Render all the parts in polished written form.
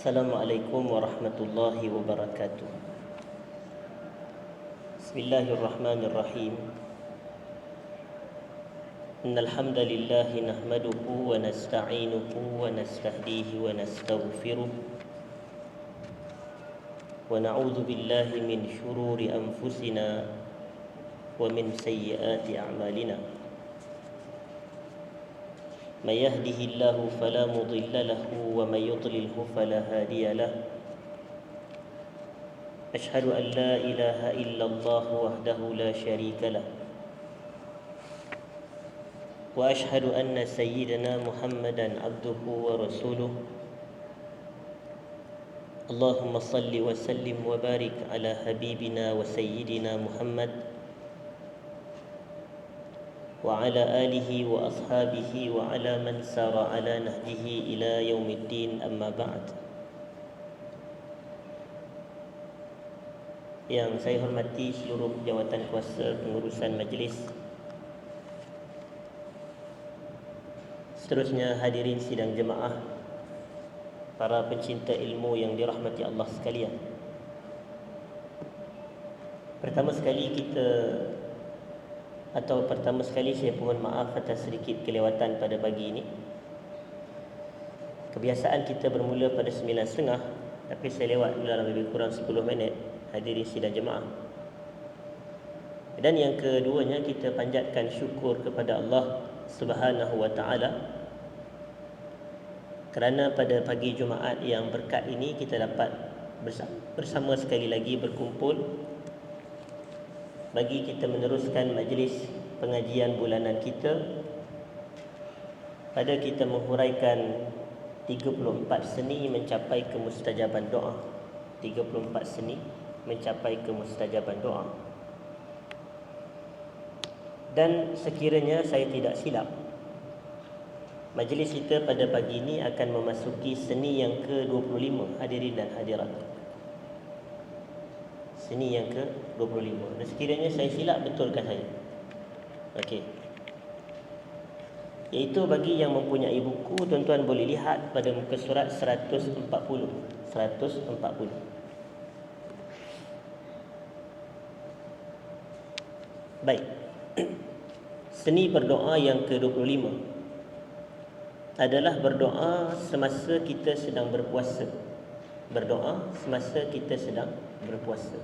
Assalamualaikum warahmatullahi wabarakatuh. Bismillahirrahmanirrahim. Innal hamdalillah nahmaduhu wa nasta'inuhu wa nastahdihi wa nastaghfiruh wa na'udzu billahi min shururi anfusina wa min sayyiati a'malina. من يهده الله فلا مضل له ومن يضلله فلا هادي له أشهد أن لا إله إلا الله وحده لا شريك له وأشهد أن سيدنا محمدا عبده ورسوله اللهم صل وسلم وبارك على حبيبنا وسيدنا محمد وعلى آله وأصحابه وعلى من سار على نهجه إلى يوم الدين أما بعد. Yang saya hormati seluruh jawatan kuasa pengurusan majlis, seterusnya hadirin sidang jemaah, para pencinta ilmu yang dirahmati Allah sekalian. Pertama sekali saya mohon maaf atas sedikit kelewatan pada pagi ini. Kebiasaan kita bermula pada 9.30, tapi saya lewat dalam lebih kurang 10 minit. Hadirin sidang jemaah. Dan yang keduanya, kita panjatkan syukur kepada Allah Subhanahu wa taala kerana pada pagi Jumaat yang berkat ini kita dapat bersama sekali lagi berkumpul bagi kita meneruskan majlis pengajian bulanan kita pada kita menghuraikan 34 seni mencapai kemustajaban doa. 34 seni mencapai kemustajaban doa. Dan sekiranya saya tidak silap, majlis kita pada pagi ini akan memasuki seni yang ke-25, hadirin dan hadirat. Seni yang ke-25. Dan sekiranya saya silap, betulkan saya. Okey. Iaitu bagi yang mempunyai buku, tuan-tuan boleh lihat pada muka surat 140. 140. Baik. Seni berdoa yang ke-25 adalah berdoa semasa kita sedang berpuasa. Berdoa semasa kita sedang berpuasa.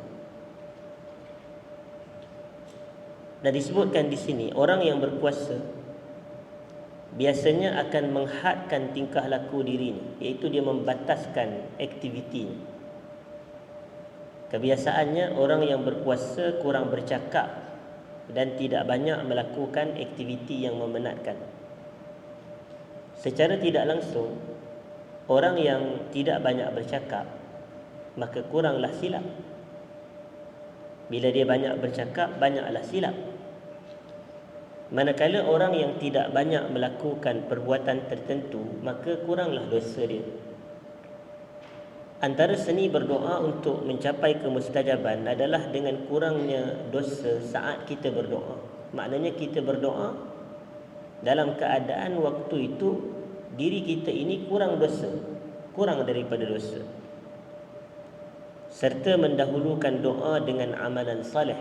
Dan disebutkan di sini, orang yang berpuasa biasanya akan menghadkan tingkah laku dirinya, iaitu dia membataskan aktivitinya. Kebiasaannya orang yang berpuasa kurang bercakap dan tidak banyak melakukan aktiviti yang memenatkan. Secara tidak langsung, orang yang tidak banyak bercakap maka kuranglah silap. Bila dia banyak bercakap, banyaklah silap. Manakala orang yang tidak banyak melakukan perbuatan tertentu, maka kuranglah dosa dia. Antara seni berdoa untuk mencapai kemustajaban adalah dengan kurangnya dosa saat kita berdoa. Maknanya kita berdoa dalam keadaan waktu itu diri kita ini kurang dosa, kurang daripada dosa. Serta mendahulukan doa dengan amalan salih.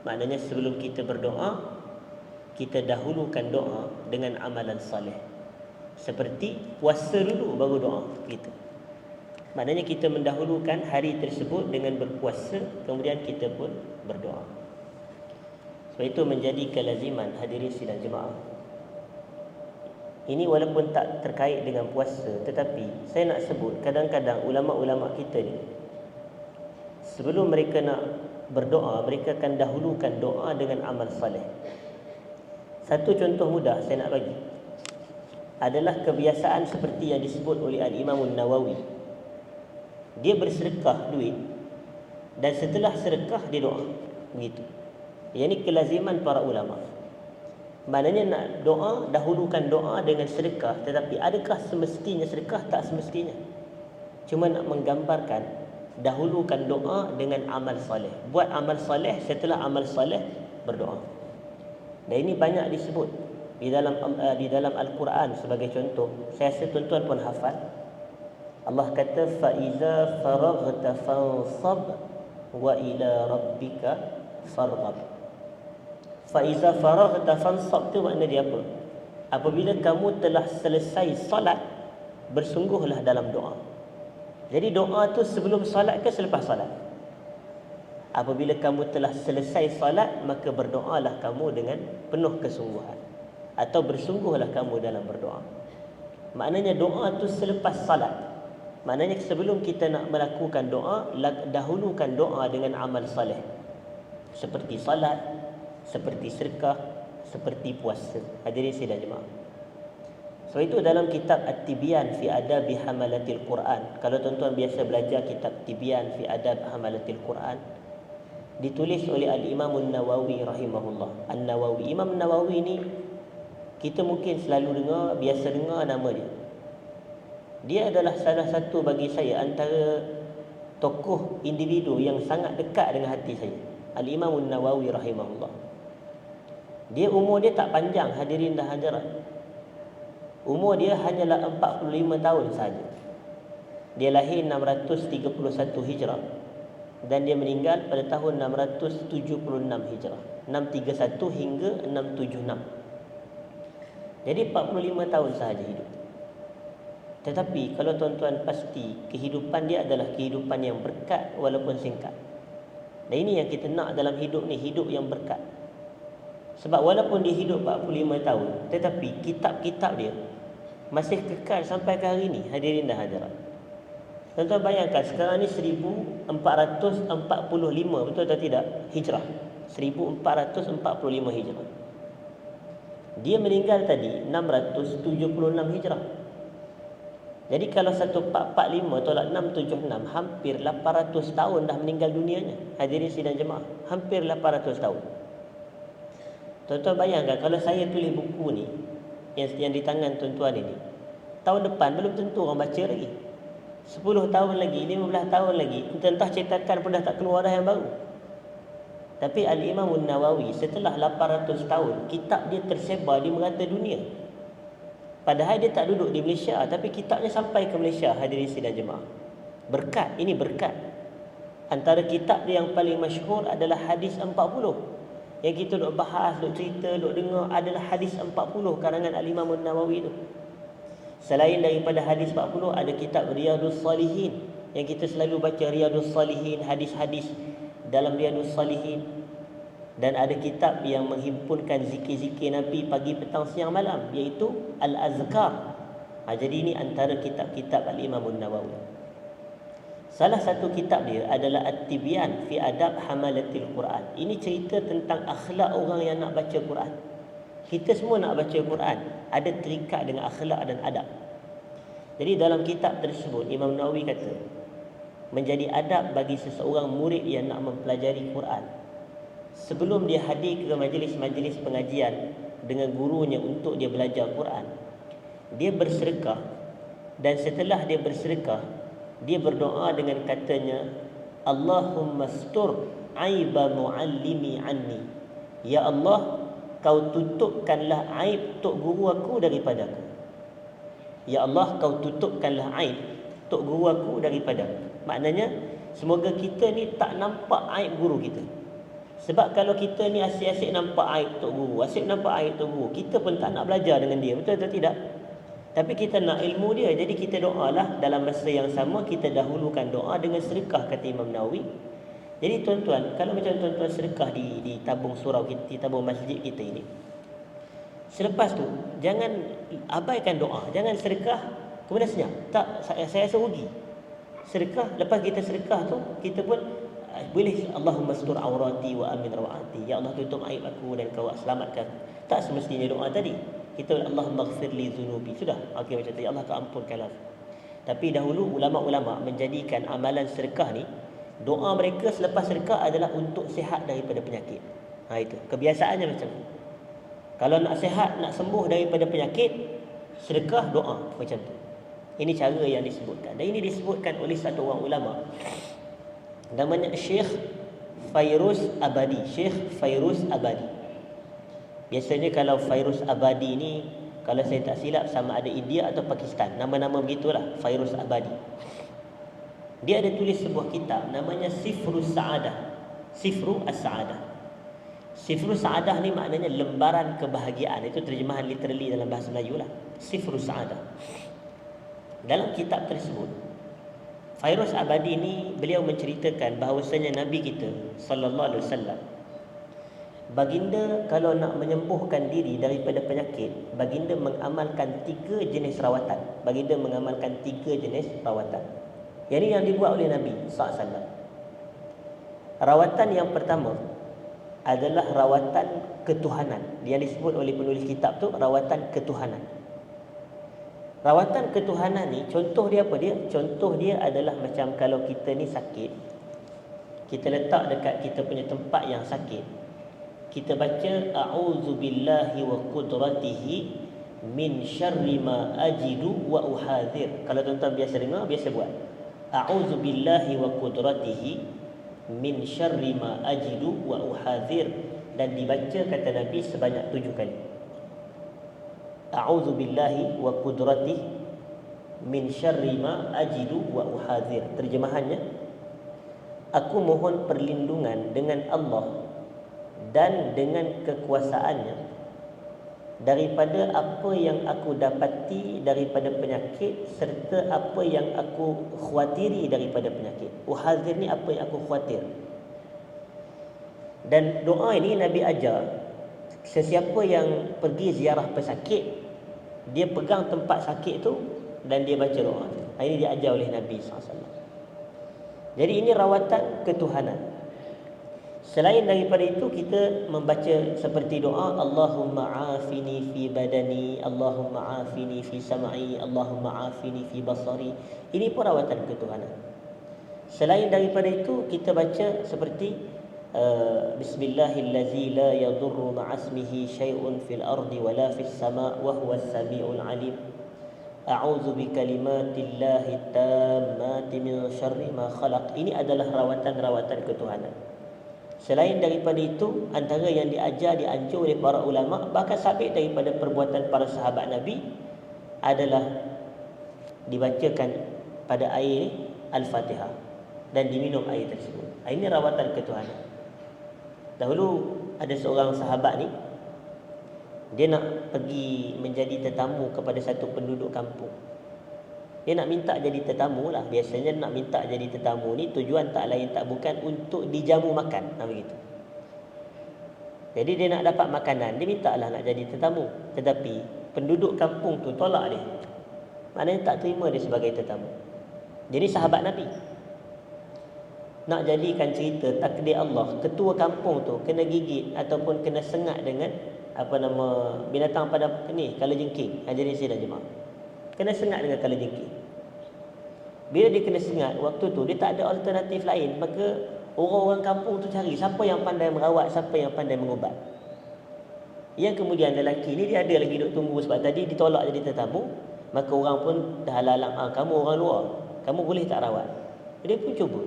Maknanya sebelum kita berdoa, kita dahulukan doa dengan amalan salih. Seperti puasa dulu baru doa kita. Maknanya kita mendahulukan hari tersebut dengan berpuasa, kemudian kita pun berdoa. Sebab itu menjadi kelaziman, hadirin sidang jemaah. Ini walaupun tak terkait dengan puasa, tetapi saya nak sebut, kadang-kadang ulama-ulama kita ni, sebelum mereka nak berdoa, mereka akan dahulukan doa dengan amal salih. Satu contoh mudah saya nak bagi adalah kebiasaan seperti yang disebut oleh Al-Imam Nawawi. Dia bersedekah duit dan setelah sedekah dia doa. Begitu. Yang ini kelaziman para ulama. Maknanya nak doa, dahulukan doa dengan sedekah. Tetapi adakah semestinya sedekah? Tak semestinya. Cuma nak menggambarkan, dahulukan doa dengan amal saleh. Buat amal saleh, setelah amal saleh berdoa. Dan ini banyak disebut di dalam Al-Quran sebagai contoh. Saya rasa tuan-tuan pun hafal. Allah kata fa iza faraghta fansab wa ila rabbika farghab. Fa iza faraghta fansab tu makna dia apa? Apabila kamu telah selesai solat, bersungguhlah dalam doa. Jadi doa tu sebelum solat ke selepas solat? Apabila kamu telah selesai solat, maka berdoalah kamu dengan penuh kesungguhan, atau bersungguhlah kamu dalam berdoa. Maknanya doa tu selepas solat. Maknanya sebelum kita nak melakukan doa, dahulukan doa dengan amal soleh, seperti salat, seperti sedekah, seperti puasa. Hadirin sidang jemaah. So itu dalam kitab At-Tibyan fi Adabi Hamalatil Quran. Kalau tuan-tuan biasa belajar kitab Tibyan fi Adab Hamalatil Quran, ditulis oleh Al-Imam An-Nawawi rahimahullah. An-Nawawi, Imam Nawawi ni kita mungkin selalu dengar, biasa dengar nama dia. Dia adalah salah satu bagi saya antara tokoh individu yang sangat dekat dengan hati saya. Al-Imam An-Nawawi rahimahullah. Dia umur dia tak panjang, hadirin dan hadirat. Umur dia hanyalah 45 tahun saja. Dia lahir 631 Hijrah dan dia meninggal pada tahun 676 Hijrah. 631 hingga 676. Jadi 45 tahun sahaja hidup. Tetapi kalau tuan-tuan pasti, kehidupan dia adalah kehidupan yang berkat walaupun singkat. Dan ini yang kita nak dalam hidup ni, hidup yang berkat. Sebab walaupun dia hidup 45 tahun, tetapi kitab-kitab dia masih kekal sampai ke hari ini, hadirin dan hadirat. Tuan-tuan bayangkan sekarang ni 1445, betul atau tidak? Hijrah. 1445 Hijrah. Dia meninggal tadi 676 Hijrah. Jadi kalau 1445 tolak 676, hampir 800 tahun dah meninggal dunianya. Hadirin sidang jemaah, hampir 800 tahun. Tuan-tuan bayangkan kalau saya tulis buku ni yang di tangan tuan-tuan ini, tahun depan belum tentu orang baca lagi. 10 tahun lagi, 15 tahun lagi, entah cetakan pun dah tak keluar dah yang baru. Tapi Al-Imam An-Nawawi setelah 800 tahun, kitab dia tersebar di merata dunia. Padahal dia tak duduk di Malaysia, tapi kitabnya sampai ke Malaysia, hadirin sidang jemaah. Berkat, ini berkat. Antara kitab dia yang paling masyhur adalah Hadis 40. Yang kita duk bahas, duk cerita, duk dengar adalah Hadis 40 karangan Al-Imam An-Nawawi tu. Selain daripada Hadis 40, ada kitab Riyadhus Salihin, yang kita selalu baca Riyadhus Salihin, hadis-hadis dalam Riyadhus Salihin. Dan ada kitab yang menghimpunkan zikir-zikir Nabi pagi, petang, siang, malam, iaitu Al-Azkar. Jadi ini antara kitab-kitab Al-Imam An-Nawawi. Salah satu kitab dia adalah At-Tibyan fi Adab Hamalatil Quran. Ini cerita tentang akhlak orang yang nak baca Quran. Kita semua nak baca Quran, ada terikat dengan akhlak dan adab. Jadi dalam kitab tersebut, Imam Nawawi kata, menjadi adab bagi seseorang murid yang nak mempelajari Quran, sebelum dia hadir ke majlis-majlis pengajian dengan gurunya untuk dia belajar Quran, dia bersedekah. Dan setelah dia bersedekah, dia berdoa dengan katanya, Allahumma stur aiba muallimi anni. Ya Allah, kau tutupkanlah aib tok guru aku daripada aku. Ya Allah, kau tutupkanlah aib tok guru aku daripada aku. Maknanya, semoga kita ni tak nampak aib guru kita. Sebab kalau kita ni asyik-asyik nampak aib tok guru, asyik nampak aib tok guru, kita pun tak nak belajar dengan dia, betul atau tidak? Tapi kita nak ilmu dia, jadi kita doalah dalam masa yang sama, kita dahulukan doa dengan sedekah, kata Imam Nawawi. Jadi tuan-tuan, kalau macam tuan-tuan sedekah di tabung surau kita, di tabung masjid kita ini, selepas tu jangan abaikan doa, jangan sedekah kemudian senyap. Tak, saya rasa rugi. Sedekah, lepas kita sedekah tu, kita pun boleh Allahumma stur aurati wa amin rawati. Ya Allah, tutup aib aku dan kau selamatkan. Tak semestinya doa tadi. Kita Allahumma ighfirli dzunubi. Sudah. Okey, macam tu. Ya Allah, kau ampunkanlah. Tapi dahulu ulama-ulama menjadikan amalan sedekah ni, doa mereka selepas sedekah adalah untuk sihat daripada penyakit. Itu. Kebiasaannya macam tu. Kalau nak sihat, nak sembuh daripada penyakit, sedekah, doa macam tu. Ini cara yang disebutkan. Dan ini disebutkan oleh satu orang ulama, namanya Syekh Fairuz Abadi. Syekh Fairuz Abadi. Biasanya kalau Fairuz Abadi ni, Kalau saya tak silap sama ada India atau Pakistan. Nama-nama begitulah, Fairuz Abadi. Dia ada tulis sebuah kitab namanya Sifrus Sa'adah. Sifru As-Sa'adah. Sifru Sa'adah ni maknanya lembaran kebahagiaan. Itu terjemahan literally dalam bahasa Melayu lah. Sifru Sa'adah. Dalam kitab tersebut, Fairuz Abadi ni beliau menceritakan bahawasanya Nabi kita sallallahu alaihi wasallam, baginda kalau nak menyembuhkan diri daripada penyakit, baginda mengamalkan 3 jenis rawatan. Baginda mengamalkan 3 jenis rawatan. Yang ini yang dibuat oleh Nabi SAW. Rawatan yang pertama adalah rawatan ketuhanan. Yang disebut oleh penulis kitab tu rawatan ketuhanan. Rawatan ketuhanan ni, contoh dia apa dia? Contoh dia adalah macam kalau kita ni sakit, kita letak dekat kita punya tempat yang sakit, kita baca a'udzubillahi wa qudratihi min syarri ma ajidu wa uhadhir. Kalau tuan-tuan biasa dengar, biasa buat. A'udzubillahi wa qudratihi min syarri ma ajidu wa uhadhir, dan dibaca kata Nabi sebanyak 7 kali. A'udzubillahi wa qudratihi min syarri ma ajidu wa uhadhir. Terjemahannya, aku mohon perlindungan dengan Allah dan dengan kekuasaannya daripada apa yang aku dapati daripada penyakit, serta apa yang aku khawatiri daripada penyakit. Uhadhir ni apa yang aku khawatir. Dan doa ini Nabi ajar sesiapa yang pergi ziarah pesakit, dia pegang tempat sakit tu dan dia baca doa. Ini diajar oleh Nabi SAW. Jadi ini rawatan ketuhanan. Selain daripada itu, kita membaca seperti doa Allahumma afini fi badani, Allahumma afini fi sam'i, Allahumma afini fi basari. Ini pun rawatan ketuhanan. Selain daripada itu, kita baca seperti Bismillahillazi la yadurru ma'asmihi syai'un fil ardi wala fis sama' wa huwas sami'ul alim. A'udzu bikalimatillahi tammati min syarri ma khalaq. Ini adalah rawatan-rawatan ketuhanan. Selain daripada itu, antara yang dianjur oleh para ulama, bahkan sabit daripada perbuatan para sahabat Nabi, adalah dibacakan pada air Al-Fatihah dan diminum air tersebut. Ini rawatan ketuhanan. Dahulu ada seorang sahabat ni, dia nak pergi menjadi tetamu kepada satu penduduk kampung. Dia nak minta jadi tetamu lah. Biasanya nak minta jadi tetamu ni tujuan tak lain tak bukan untuk dijamu makan. Begitu. Jadi dia nak dapat makanan, dia minta lah nak jadi tetamu. Tetapi penduduk kampung tu tolak dia. Maknanya tak terima dia sebagai tetamu. Jadi sahabat Nabi nak jadikan cerita takdir Allah, ketua kampung tu kena gigit ataupun kena sengat dengan binatang pada ni, kalajengking. Jadi saya dah jemaah, kena sengat dengan kalajengking. Bila dia kena sengat, waktu tu dia tak ada alternatif lain, maka orang-orang kampung tu cari siapa yang pandai merawat, siapa yang pandai mengubat. Yang kemudian lelaki ni dia ada lagi duk tunggu sebab tadi ditolak jadi tetamu, maka orang pun dah halang, kamu orang luar, kamu boleh tak rawat? Dia pun cuba.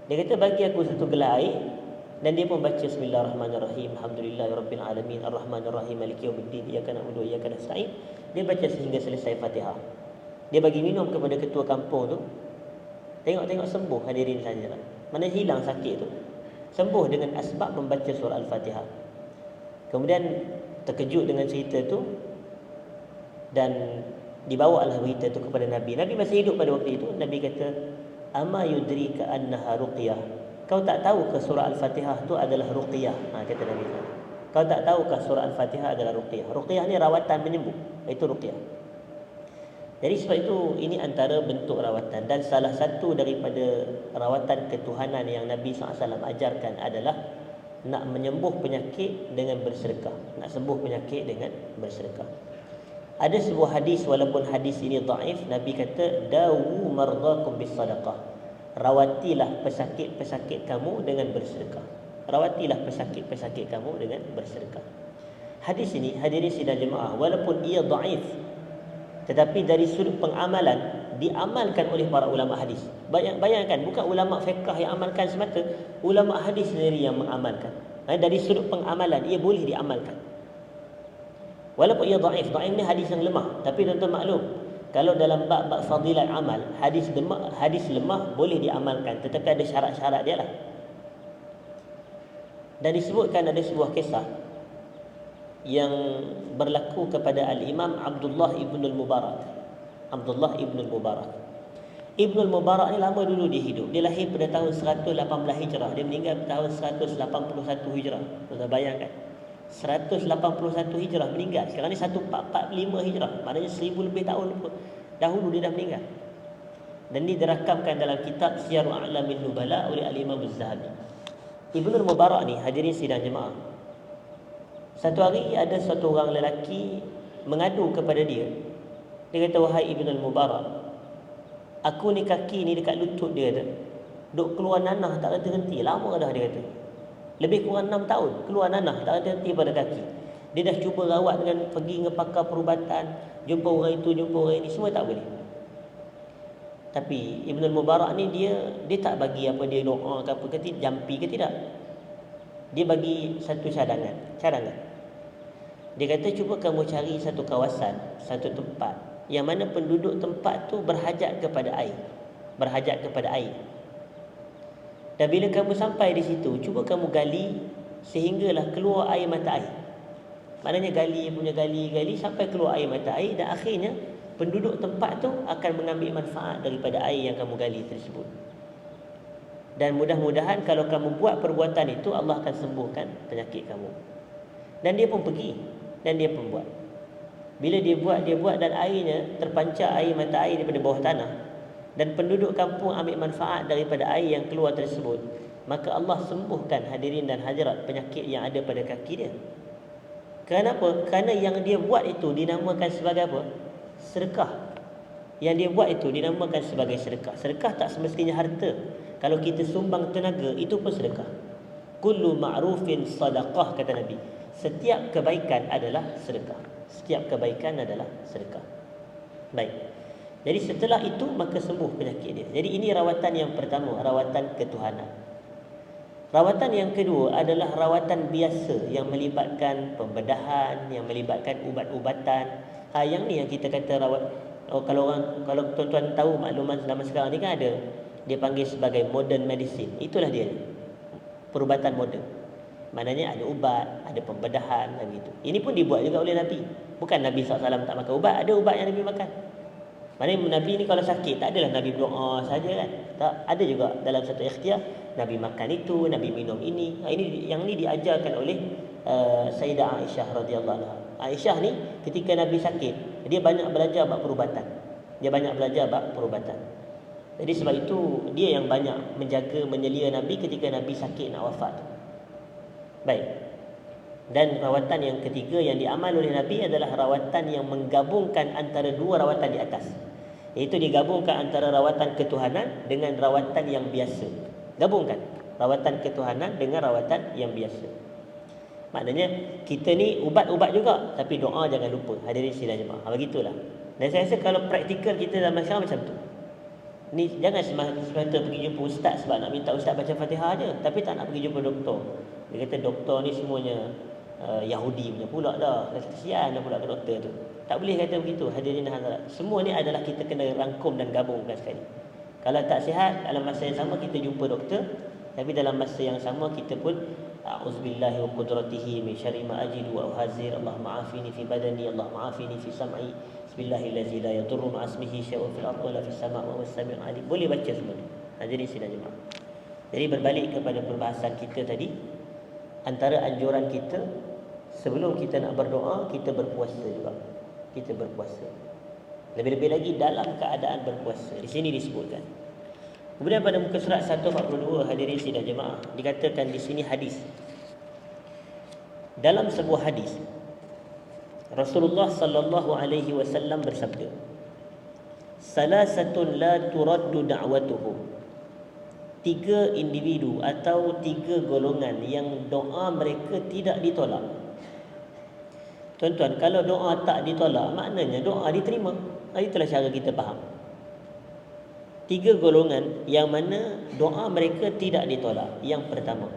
Dia kata bagi aku satu gelas air, dan dia pun baca Bismillahirrahmanirrahim, Alhamdulillahirabbil alamin, Arrahmanirrahim, Maliki yaumiddin, iyyaka na'budu wa iyyaka nasta'in. Dia baca sehingga selesai Fatihah. Dia bagi minum kepada ketua kampung tu. Tengok-tengok sembuh, hadirin sekalian. Mana hilang sakit tu. Sembuh dengan asbab membaca surah Al-Fatihah. Kemudian terkejut dengan cerita tu, dan dibawalah berita tu kepada Nabi. Nabi masih hidup pada waktu itu. Nabi kata, "Ama yudrika annaha ruqyah?" Kau tak tahukah surah Al-Fatihah tu adalah ruqyah? Kata Nabi. Kau tak tahukah surah Al-Fatihah adalah ruqyah? Ruqyah ni rawatan menyembuh. Itu ruqyah. Jadi sebab itu ini antara bentuk rawatan. Dan salah satu daripada rawatan ketuhanan yang Nabi SAW ajarkan adalah nak menyembuh penyakit dengan bersedekah. Nak sembuh penyakit dengan bersedekah. Ada sebuah hadis, walaupun hadis ini dhaif, Nabi kata, "Dawu mardakum bis sadaqah." Rawatilah pesakit-pesakit kamu dengan bersedekah. Rawatilah pesakit-pesakit kamu dengan bersedekah. Hadis ini, hadirin sidang jemaah, walaupun ia dhaif, tetapi dari sudut pengamalan diamalkan oleh para ulama hadis. Bayangkan, bukan ulama fiqh yang amalkan semata, ulama hadis sendiri yang mengamalkan. Dari sudut pengamalan ia boleh diamalkan. Walaupun ia dhaif, dhaif ni hadis yang lemah, tapi tuan-tuan maklum, kalau dalam bab-bab fadilat amal, hadis lemah boleh diamalkan, tetapi ada syarat-syarat dia lah. Dan disebutkan ada sebuah kisah yang berlaku kepada Al-Imam Abdullah ibn al-Mubarak. Abdullah ibn al-Mubarak. Ibn al-Mubarak ni lama dulu dia hidup. Dia lahir pada tahun 118 Hijrah. Dia meninggal pada tahun 181 Hijrah. Tuan-tuan bayangkan. 181 Hijrah meninggal. Sekarang ni 1445 Hijrah. Maknanya 1000 lebih tahun dahulu dia dah meninggal. Dan ini dirakamkan dalam kitab Syiar A'lamin Nubala oleh Al-Imam Az-Zahabi. Ibn al-Mubarak ni, hadirin sidang jemaah, satu hari ada satu orang lelaki mengadu kepada dia. Dia kata, wahai Ibn al-Mubarak, aku ni kaki ni dekat lutut dia kata, duk keluar nanah tak henti-henti. Lama dah dia kata. Lebih kurang 6 tahun keluar nanah tak henti-henti pada kaki. Dia dah cuba rawat dengan pergi dengan pakar perubatan, jumpa orang itu, jumpa orang ini, semua tak boleh. Tapi Ibn al-Mubarak ni dia tak bagi apa dia doa ke apa ke, jampi ke tidak. Dia bagi satu cadangan. Dia kata, cuba kamu cari satu kawasan, satu tempat yang mana penduduk tempat tu berhajat kepada air. Dan bila kamu sampai di situ, cuba kamu gali sehinggalah keluar air mata air. Maknanya gali sampai keluar air mata air, dan akhirnya penduduk tempat tu akan mengambil manfaat daripada air yang kamu gali tersebut. Dan mudah-mudahan kalau kamu buat perbuatan itu, Allah akan sembuhkan penyakit kamu. Dan dia pun pergi, dan dia pun buat. Bila dia buat dan airnya terpancar air mata air daripada bawah tanah, dan penduduk kampung ambil manfaat daripada air yang keluar tersebut, maka Allah sembuhkan, hadirin dan hadirat, penyakit yang ada pada kaki dia. Kenapa? Kerana yang dia buat itu dinamakan sebagai apa? Sedekah. Yang dia buat itu dinamakan sebagai sedekah. Sedekah tak semestinya harta. Kalau kita sumbang tenaga, itu pun sedekah. Kullu ma'rufin sadaqah, kata Nabi. Setiap kebaikan adalah sedekah. Baik. Jadi setelah itu maka sembuh penyakit dia. Jadi ini rawatan yang pertama, rawatan ketuhanan. Rawatan yang kedua adalah rawatan biasa yang melibatkan pembedahan, yang melibatkan ubat-ubatan. Yang ni yang kita kata rawat. Kalau tuan-tuan tahu makluman zaman sekarang ni kan ada, dia panggil sebagai modern medicine. Itulah dia, perubatan moden. Maknanya ada ubat, ada pembedahan dan begitu. Ini pun dibuat juga oleh Nabi. Bukan Nabi SAW tak makan ubat, ada ubat yang Nabi makan. Maknanya Nabi ni kalau sakit, tak adalah Nabi berdoa saja kan. Tak, ada juga dalam satu ikhtiar Nabi makan itu, Nabi minum ini. Yang ni diajarkan oleh Sayyidah Aisyah radhiyallahu anha. Aisyah ni ketika Nabi sakit, dia banyak belajar bab perubatan. Jadi sebab itu dia yang banyak menjaga, menyelia Nabi ketika Nabi sakit nak wafat. Baik. Dan rawatan yang ketiga yang diamal oleh Nabi adalah rawatan yang menggabungkan antara dua rawatan di atas. Iaitu digabungkan antara rawatan ketuhanan dengan rawatan yang biasa. Gabungkan rawatan ketuhanan dengan rawatan yang biasa. Maknanya kita ni ubat-ubat juga, tapi doa jangan lupa. Hadirin sidang jemaah. Begitulah. Dan saya rasa kalau praktikal kita dalam masyarakat macam tu. Ni jangan semata pergi jumpa ustaz sebab nak minta ustaz baca Fatihah aja, tapi tak nak pergi jumpa doktor. Dia kata doktor ni semuanya Yahudi punya pula dah. Kesian dah pula ke doktor tu. Tak boleh kata begitu, hadirin dan hadirat. Semua ni adalah kita kena rangkum dan gabungkan sekali. Kalau tak sihat, dalam masa yang sama kita jumpa doktor, tapi dalam masa yang sama kita pun a'udzubillahi wa qudratihi min syarri ma ajidu wa uhazir. Allahumma afini fi badani, Allahumma afini fi sam'i. Bismillahillazi la yadurru ma'a ismihi syai'un fil ardi wa la fis sama'i wa huwas samiul alim. Boleh baca semua ni. Hadirin sidang jemaah. Jadi berbalik kepada perbahasan kita tadi, antara anjuran kita sebelum kita nak berdoa, kita berpuasa juga. Kita berpuasa. Lebih-lebih lagi dalam keadaan berpuasa. Di sini disebutkan. Kemudian pada muka surat 142, hadirin sidang jemaah, dikatakan di sini hadis. Dalam sebuah hadis, Rasulullah sallallahu alaihi wasallam bersabda, "Salasatun la turaddu da'watuhum." 3 individu atau 3 golongan yang doa mereka tidak ditolak. Tuan-tuan, kalau doa tak ditolak, maknanya doa diterima. Itulah cara kita faham. 3 golongan yang mana doa mereka tidak ditolak. Yang pertama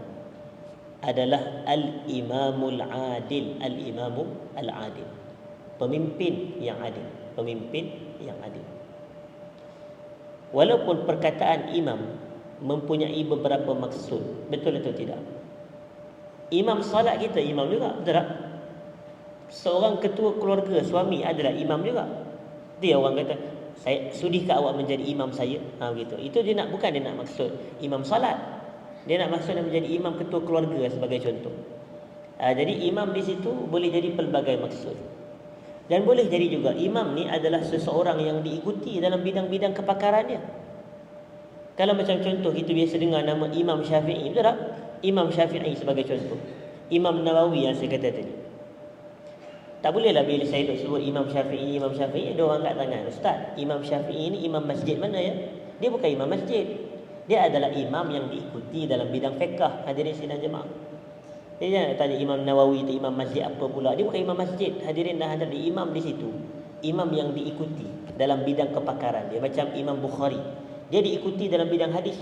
adalah al-imamul adil. Al-imamu al-adil. Pemimpin yang adil. Pemimpin yang adil. Walaupun perkataan imam mempunyai beberapa maksud, betul atau tidak? Imam solat kita imam juga, betul tak? Seorang ketua keluarga suami adalah imam juga. Dia orang kata, saya sudihkah awak menjadi imam saya? Begitu. Itu dia nak, bukan dia nak maksud imam solat. Dia nak maksud nak menjadi imam ketua keluarga sebagai contoh. Jadi imam di situ boleh jadi pelbagai maksud. Dan boleh jadi juga imam ni adalah seseorang yang diikuti dalam bidang-bidang kepakarannya. Kalau macam contoh kita biasa dengar nama Imam Syafi'i, betul tak? Imam Syafi'i sebagai contoh. Imam Nawawi yang saya kata tadi. Tak bolehlah bila saya nak sebut Imam Syafi'i, ada orang kat tangan, Ustaz, Imam Syafi'i ni imam masjid mana ya? Dia bukan imam masjid. Dia adalah imam yang diikuti dalam bidang fiqh. Hadirin sidang jemaah. Dia jangan tanya Imam Nawawi itu imam masjid apa pula. Dia bukan imam masjid. Hadirin dan hadirat, imam di situ imam yang diikuti dalam bidang kepakaran dia. Macam Imam Bukhari, dia diikuti dalam bidang hadis.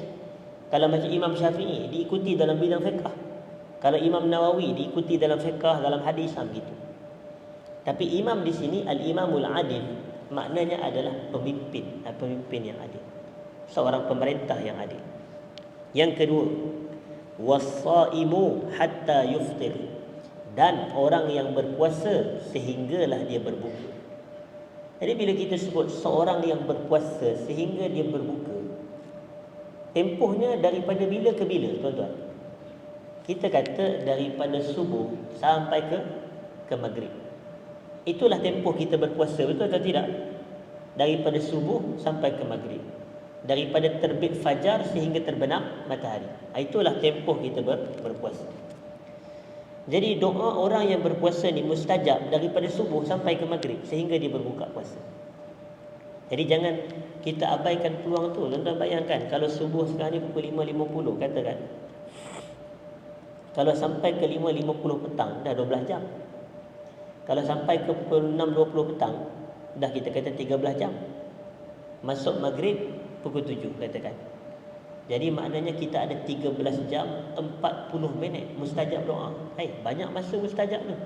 Kalau macam Imam Syafi'i, diikuti dalam bidang fiqh. Kalau Imam Nawawi, diikuti dalam fiqh, dalam hadis, begitu. Tapi imam di sini al-imamul adil, maknanya adalah pemimpin, pemimpin yang adil, seorang pemerintah yang adil. Yang kedua, was-saimu hatta yuftir, dan orang yang berpuasa sehinggalah dia berbuka. Jadi bila kita sebut seorang yang berpuasa sehingga dia berbuka, tempohnya daripada bila ke bila, tuan-tuan? Kita kata daripada subuh sampai ke maghrib. Itulah tempoh kita berpuasa, betul atau tidak? Daripada subuh sampai ke maghrib. Daripada terbit fajar sehingga terbenam matahari. Itulah tempoh kita berpuasa. Jadi doa orang yang berpuasa ni mustajab daripada subuh sampai ke maghrib sehingga dia berbuka puasa. Jadi jangan kita abaikan peluang tu. Tuan-tuan bayangkan kalau subuh sekarang ni pukul 5.50 katakan. Kalau sampai ke 5.50 petang dah 12 jam. Kalau sampai ke pukul 6.20 petang dah kita kata 13 jam. Masuk maghrib pukul 7 katakan. Jadi maknanya kita ada 13 jam 40 minit mustajab doa. Banyak masa mustajab tu.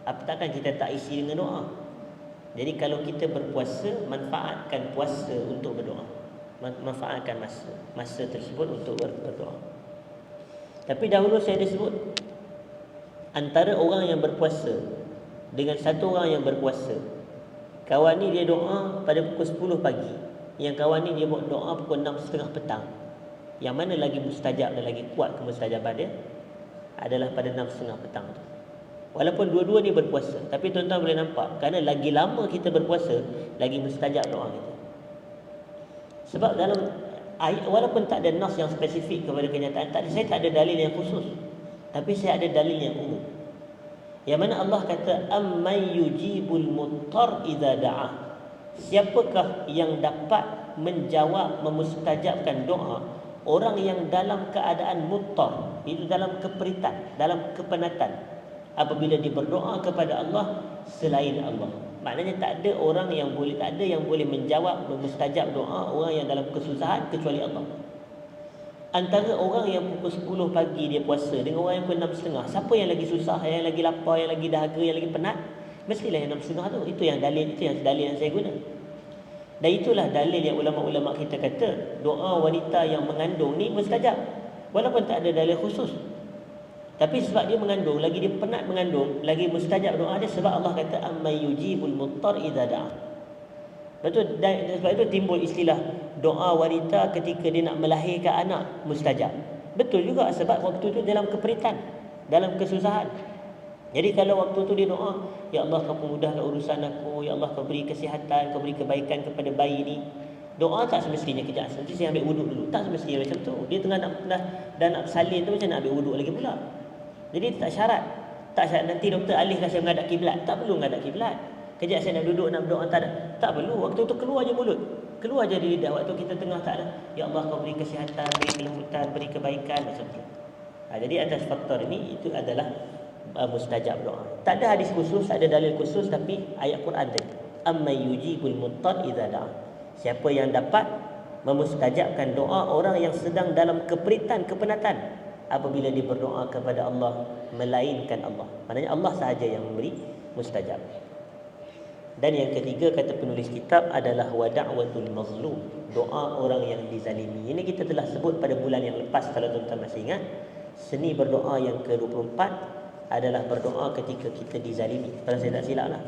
Apa takkan kita tak isi dengan doa? Jadi kalau kita berpuasa, manfaatkan puasa untuk berdoa. Manfaatkan masa tersebut untuk berdoa. Tapi dahulu saya dah sebut, antara orang yang berpuasa dengan satu orang yang berpuasa, kawan ni dia doa pada pukul 10 pagi, yang kawan ni dia buat doa pukul 6.30 petang. Yang mana lagi mustajab dan lagi kuat kemustajaban dia adalah pada 6.30 petang tu. Walaupun dua-dua ni berpuasa, tapi tuan-tuan boleh nampak, kerana lagi lama kita berpuasa, lagi mustajab doa kita. Sebab dalam ayat, walaupun tak ada nas yang spesifik kepada kenyataan, saya tak ada dalil yang khusus, tapi saya ada dalil yang umum. Yang mana Allah kata, amman yujibul muttar idza da'a. Siapakah yang dapat menjawab, memustajabkan doa orang yang dalam keadaan muttar, itu dalam keperitan, dalam kepenatan, apabila dia berdoa kepada Allah selain Allah. Maknanya tak ada orang yang boleh, tak ada yang boleh menjawab, memustajab doa orang yang dalam kesusahan kecuali Allah. Antara orang yang pukul 10 pagi dia puasa dengan orang yang pukul 6.30, siapa yang lagi susah, yang lagi lapar, yang lagi dahaga, yang lagi penat? Mestilah yang 6.30 tu. Itu yang dalil yang saya guna. Dan itulah dalil yang ulama-ulama kita kata doa wanita yang mengandung ni mustajab. Walaupun tak ada dalil khusus, tapi sebab dia mengandung, lagi dia penat mengandung, lagi mustajab doa dia. Sebab Allah kata amman yujibul muttar idza da'a. Betul. Dan sebab itu timbul istilah doa wanita ketika dia nak melahirkan anak mustajab. Betul juga, sebab waktu tu dalam keperitan, dalam kesusahan. Jadi kalau waktu tu dia doa, ya Allah kau pemudahkan urusan aku, ya Allah kau beri kesihatan, kau beri kebaikan kepada bayi ni. Doa tak semestinya kejap, nanti saya ambil wuduk dulu. Tak semestinya macam tu. Dia tengah nak salin tu, macam nak ambil wuduk lagi pula. Jadi tak syarat. Nanti doktor alihkan saya menghadap kiblat. Tak perlu menghadap kiblat. Kejap saya nak duduk nak berdoa, tak perlu. Waktu tu keluar je mulut, keluar je dari lidah. Waktu kita tengah tak ada, ya Allah kau beri kesihatan, beri kelembutan, beri kebaikan, macam tu. Jadi atas faktor ini itu adalah mustajab doa. Tak ada hadis khusus, tak ada dalil khusus, tapi ayat Quran tadi, amma yujibul muttar idza da'a. Siapa yang dapat memustajabkan doa orang yang sedang dalam keperitan, kepenatan, apabila dia berdoa kepada Allah melainkan Allah. Maknanya Allah sahaja yang memberi mustajab. Dan yang ketiga kata penulis kitab adalah wa da'watul mazlum, doa orang yang dizalimi. Ini kita telah sebut pada bulan yang lepas kalau tuan-tuan masih ingat. Seni berdoa yang ke-24 adalah berdoa ketika kita dizalimi. Kalau saya tak silap lah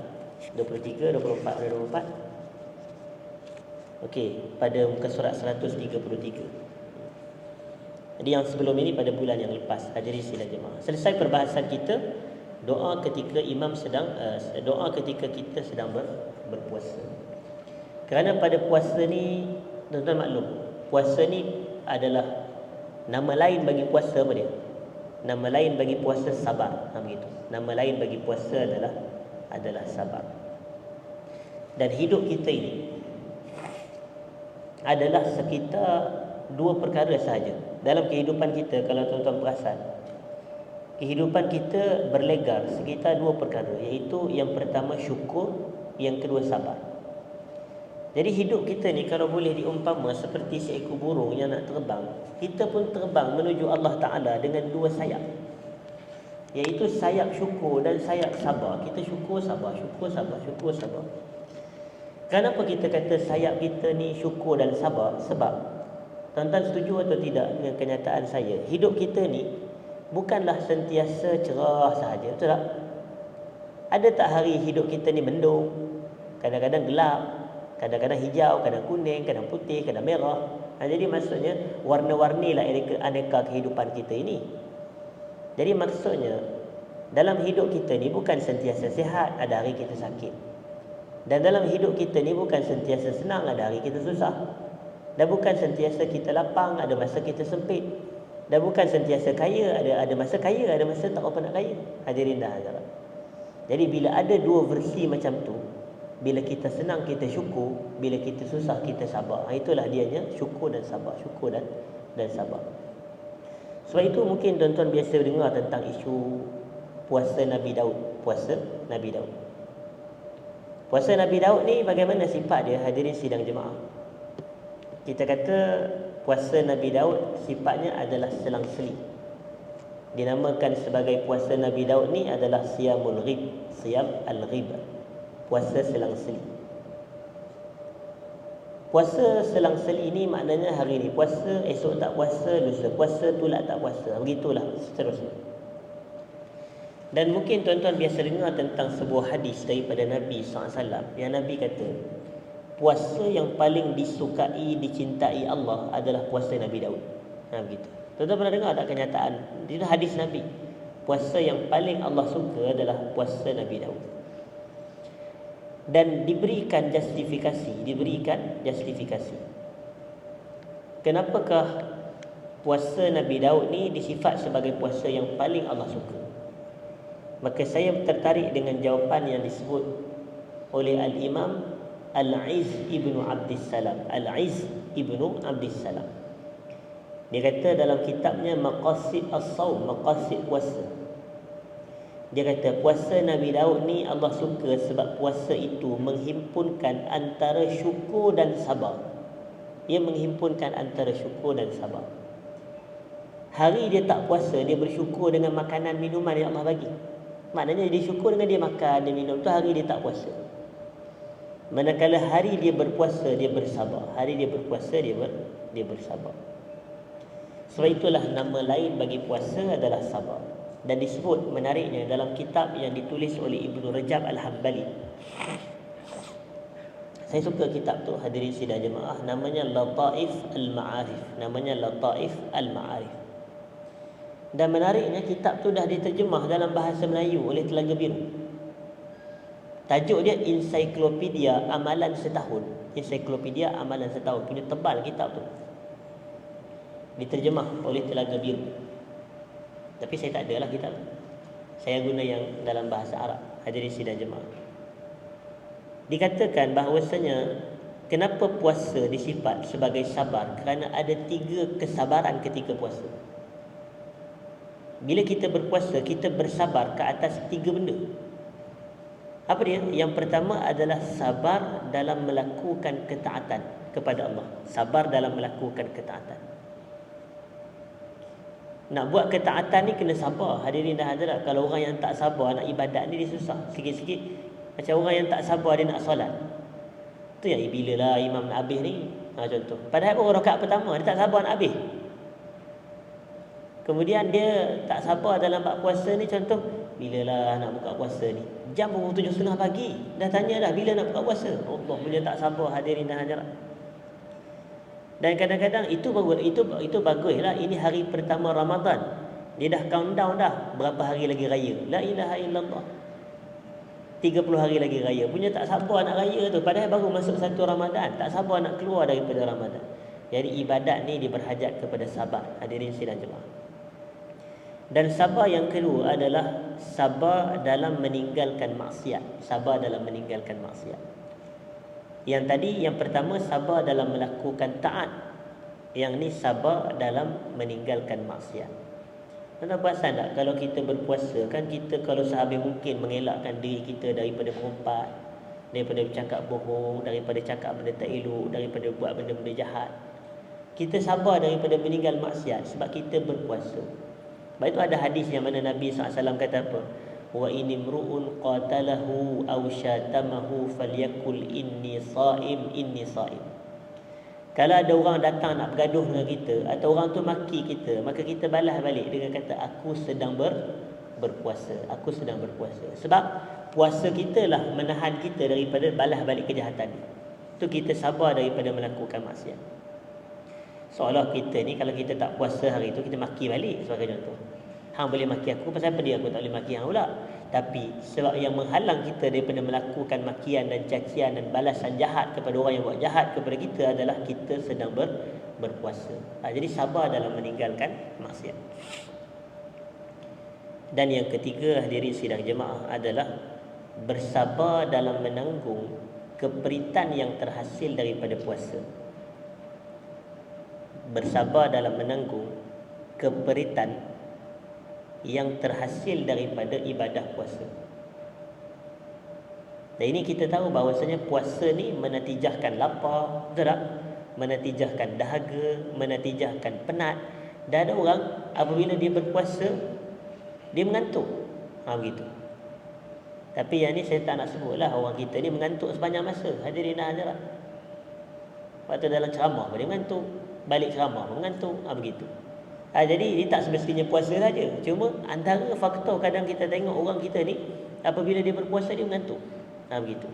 23, 24, 24. Okey, pada muka surat 133. Jadi yang sebelum ini pada bulan yang lepas. Hadirin sidang jemaah. Selesai perbahasan kita doa ketika imam sedang doa ketika kita sedang berpuasa. Kerana pada puasa ni tuan-tuan maklum, puasa ni adalah nama lain bagi puasa apa dia? Nama lain bagi puasa sabar. Begitu. Nama lain bagi puasa adalah sabar. Dan hidup kita ini adalah sekitar dua perkara sahaja. Dalam kehidupan kita, kalau tuan-tuan perasan, kehidupan kita berlegar sekitar dua perkara, iaitu yang pertama syukur, yang kedua sabar. Jadi hidup kita ni kalau boleh diumpama seperti seekor burung yang nak terbang, kita pun terbang menuju Allah Ta'ala dengan dua sayap, iaitu sayap syukur dan sayap sabar. Kita syukur sabar, syukur sabar, syukur sabar. Kenapa kita kata sayap kita ni syukur dan sabar? Sebab tuan-tuan setuju atau tidak dengan kenyataan saya, hidup kita ni bukanlah sentiasa cerah sahaja, betul tak? Ada tak hari hidup kita ni mendung, kadang-kadang gelap, kadang-kadang hijau, kadang kuning, kadang putih, kadang merah. Jadi maksudnya warna-warni lah aneka kehidupan kita ini. Jadi maksudnya dalam hidup kita ni bukan sentiasa sihat, ada hari kita sakit. Dan dalam hidup kita ni bukan sentiasa senang, ada hari kita susah. Dan bukan sentiasa kita lapang, ada masa kita sempit. Dan bukan sentiasa kaya, ada masa kaya, ada masa tak apa nak kaya. Hadirin dah hadirat. Jadi bila ada dua versi macam tu, bila kita senang kita syukur, bila kita susah kita sabar. Itulah dianya syukur dan sabar, syukur dan sabar. Sebab itu mungkin tuan-tuan biasa dengar tentang isu puasa Nabi Daud, puasa Nabi Daud. Puasa Nabi Daud ni bagaimana sifat dia, hadirin sidang jemaah? Kita kata puasa Nabi Daud sifatnya adalah selang-seli. Dinamakan sebagai puasa Nabi Daud ni adalah siyamul ghib, siyam al-ghib, puasa selang-seli. Puasa selang-seli ni maknanya hari ni puasa, esok tak puasa, lusa puasa, tulak tak puasa. Begitulah seterusnya. Dan mungkin tuan-tuan biasa dengar tentang sebuah hadis daripada Nabi SAW yang Nabi kata, puasa yang paling disukai, dicintai Allah adalah puasa Nabi Daud. Begitu. Tuan-tuan pernah dengar tak kenyataan? Itu hadis Nabi. Puasa yang paling Allah suka adalah puasa Nabi Daud. Dan diberikan justifikasi. Kenapakah puasa Nabi Daud ni disifat sebagai puasa yang paling Allah suka? Maka saya tertarik dengan jawapan yang disebut oleh Al-Imam Al-Izz ibnu Abdissalam. Al-Izz ibnu Abdissalam, dia kata dalam kitabnya Maqasid As-Sawm, Maqasid puasa, dia kata puasa Nabi Daud ni Allah suka sebab puasa itu menghimpunkan antara syukur dan sabar. Ia menghimpunkan antara syukur dan sabar. Hari dia tak puasa, dia bersyukur dengan makanan minuman yang Allah bagi. Maknanya dia syukur dengan dia makan, dia minum, tu hari dia tak puasa. Manakala hari dia berpuasa, dia bersabar. Hari dia berpuasa, dia bersabar. Sebab itulah nama lain bagi puasa adalah sabar. Dan disebut menariknya dalam kitab yang ditulis oleh Ibnu Rajab Al-Hambali. Saya suka kitab tu, hadirin sidang jemaah, namanya Lataif Al-Ma'arif. Namanya Lataif Al-Ma'arif. Dan menariknya kitab tu dah diterjemah dalam bahasa Melayu oleh Telaga Biru. Tajuk dia Ensiklopedia Amalan Setahun. Ensiklopedia Amalan Setahun. Punya tebal kitab tu. Diterjemah oleh Telaga Biru. Tapi saya tak adalah kitab tu. Saya guna yang dalam bahasa Arab. Hadirin sidang jemaah. Dikatakan bahawasanya kenapa puasa disifat sebagai sabar? Kerana ada 3 kesabaran ketika puasa. Bila kita berpuasa, kita bersabar ke atas 3 benda. Apa dia? Yang pertama adalah sabar dalam melakukan ketaatan kepada Allah. Sabar dalam melakukan ketaatan. Nak buat ketaatan ni kena sabar. Hadirin dah hadirat. Kalau orang yang tak sabar nak ibadat ni dia susah. Sikit-sikit Macam orang yang tak sabar dia nak solat. Tu yang bila lah imam nak habis ni. Contoh. Padahal orang rakaat pertama dia tak sabar nak habis. Kemudian dia tak sabar dalam bab puasa ni, contoh, bilalah nak buka puasa ni. Jam pukul 7.30 pagi. Dah tanya dah bila nak buka puasa. Allah punya tak sabar, hadirin dan hadirat. Dan kadang-kadang itu baguslah. Ini hari pertama Ramadan. Dia dah countdown dah. Berapa hari lagi raya? La ilaha illallah. 30 hari lagi raya. Punya tak sabar nak raya tu. Padahal baru masuk satu Ramadan. Tak sabar nak keluar daripada Ramadan. Jadi ibadat ni dia berhajat kepada sabar. Hadirin sidang jemaah. Dan sabar yang kedua adalah sabar dalam meninggalkan maksiat. Sabar dalam meninggalkan maksiat. Yang tadi, yang pertama sabar dalam melakukan taat. Yang ni sabar dalam meninggalkan maksiat. Tuan-tuan perasan tak, kalau kita berpuasa kan, kita kalau sehabis mungkin mengelakkan diri kita daripada mengumpat, daripada bercakap bohong, daripada cakap benda tak elok, daripada buat benda-benda jahat. Kita sabar daripada meninggal maksiat sebab kita berpuasa. Sebab itu ada hadis yang mana Nabi SAW kata apa? Wa inimru'un qatalahu aw syatamahu falyakul inni sha'im, inni sha'im. Kalau ada orang datang nak bergaduh dengan kita, atau orang tu maki kita, maka kita balas balik dengan kata aku sedang berpuasa. Aku sedang berpuasa. Sebab puasa kita lah menahan kita daripada balas balik kejahatan. Itu kita sabar daripada melakukan maksiat. Seolah kita ni kalau kita tak puasa hari tu, kita maki balik sebagai contoh. Hang boleh maki aku, pasal apa dia aku tak boleh maki hang pula? Tapi sebab yang menghalang kita daripada melakukan makian dan cacian dan balasan jahat kepada orang yang buat jahat kepada kita adalah kita sedang berpuasa. Jadi sabar dalam meninggalkan maksiat. Dan yang ketiga, hadirin sidang jemaah, adalah bersabar dalam menanggung keperitan yang terhasil daripada puasa. Bersabar dalam menanggung keperitan yang terhasil daripada ibadah puasa. Dan ini kita tahu bahawasanya puasa ni menatijahkan lapar, betul tak? Menatijahkan dahaga, menatijahkan penat. Dan ada orang apabila dia berpuasa, dia mengantuk. Begitu. Tapi yang ni saya tak nak sebutlah orang kita ni mengantuk sepanjang masa. Hadirin dan hadirat. Waktu dalam ceramah dia mengantuk, balik ceramah mengantuk, begitu. Jadi ini tak semestinya puasa saja. Cuma antara faktor kadang kita tengok orang kita ni apabila dia berpuasa dia mengantuk. Begitu.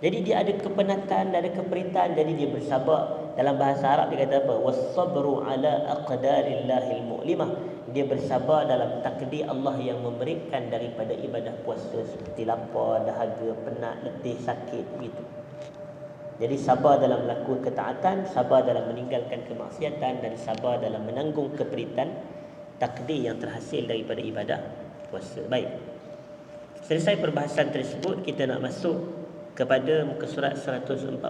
Jadi dia ada kepenatan, ada keperitan, jadi dia bersabar. Dalam bahasa Arab dia kata apa? Was-sabru ala aqdarillahil mu'limah. Dia bersabar dalam takdir Allah yang memberikan daripada ibadah puasa seperti lapar, dahaga, penat, letih, sakit, begitu. Jadi sabar dalam melakukan ketaatan, sabar dalam meninggalkan kemaksiatan, dan sabar dalam menanggung keperitan takdir yang terhasil daripada ibadah puasa. Baik. Selesai perbahasan tersebut, kita nak masuk kepada muka surat 144.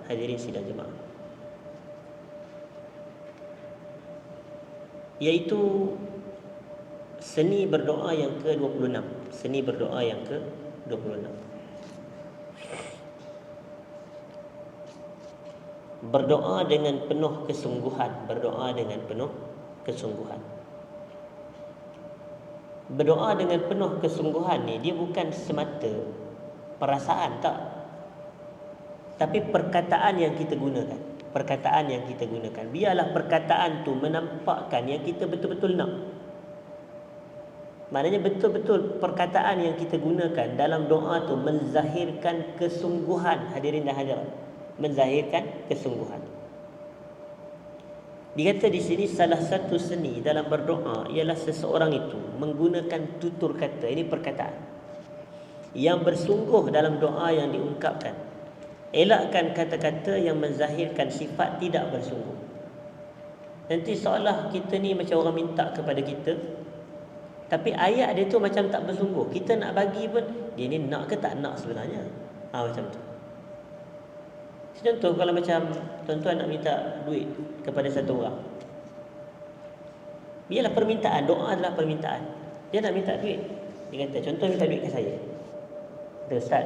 Hadirin sidang jemaah. Iaitu seni berdoa yang ke-26. Seni berdoa yang ke-26. Berdoa dengan penuh kesungguhan. Berdoa dengan penuh kesungguhan. Berdoa dengan penuh kesungguhan ni, dia bukan semata perasaan, tak. Tapi perkataan yang kita gunakan. Perkataan yang kita gunakan. Biarlah perkataan tu menampakkan yang kita betul-betul nak. Maknanya betul-betul perkataan yang kita gunakan dalam doa tu menzahirkan kesungguhan, hadirin dan hadirat. Menzahirkan kesungguhan. Dikata di sini salah satu seni dalam berdoa ialah seseorang itu menggunakan tutur kata, ini perkataan yang bersungguh dalam doa yang diungkapkan. Elakkan kata-kata yang menzahirkan sifat tidak bersungguh. Nanti seolah kita ni macam orang minta kepada kita, tapi ayat dia tu macam tak bersungguh. Kita nak bagi pun, dia ni nak ke tak nak sebenarnya. Macam tu. Contoh kalau macam tuan-tuan nak minta duit kepada satu orang, biarlah permintaan, doa adalah permintaan. Dia nak minta duit, dia kata contoh minta duit ke saya. Kata Ustaz,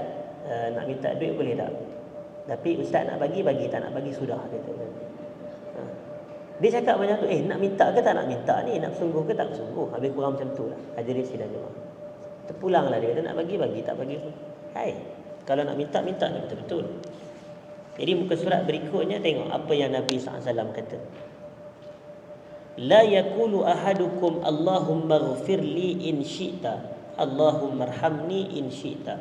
nak minta duit boleh tak? Tapi Ustaz nak bagi, tak nak bagi sudah, dia kata. Dia cakap macam tu, nak minta ke tak nak minta ni, nak bersungguh ke tak bersungguh. Habis kurang macam tu lah. Hadirin sidang jemaah. Terpulanglah dia kata nak bagi, tak bagi pun. Hai, kalau nak minta ni betul-betul. Jadi muka surat berikutnya tengok apa yang Nabi SAW kata. La yaqulu ahadukum Allahumma ighfir li in syi'ta, Allahumma arhamni in syi'ta.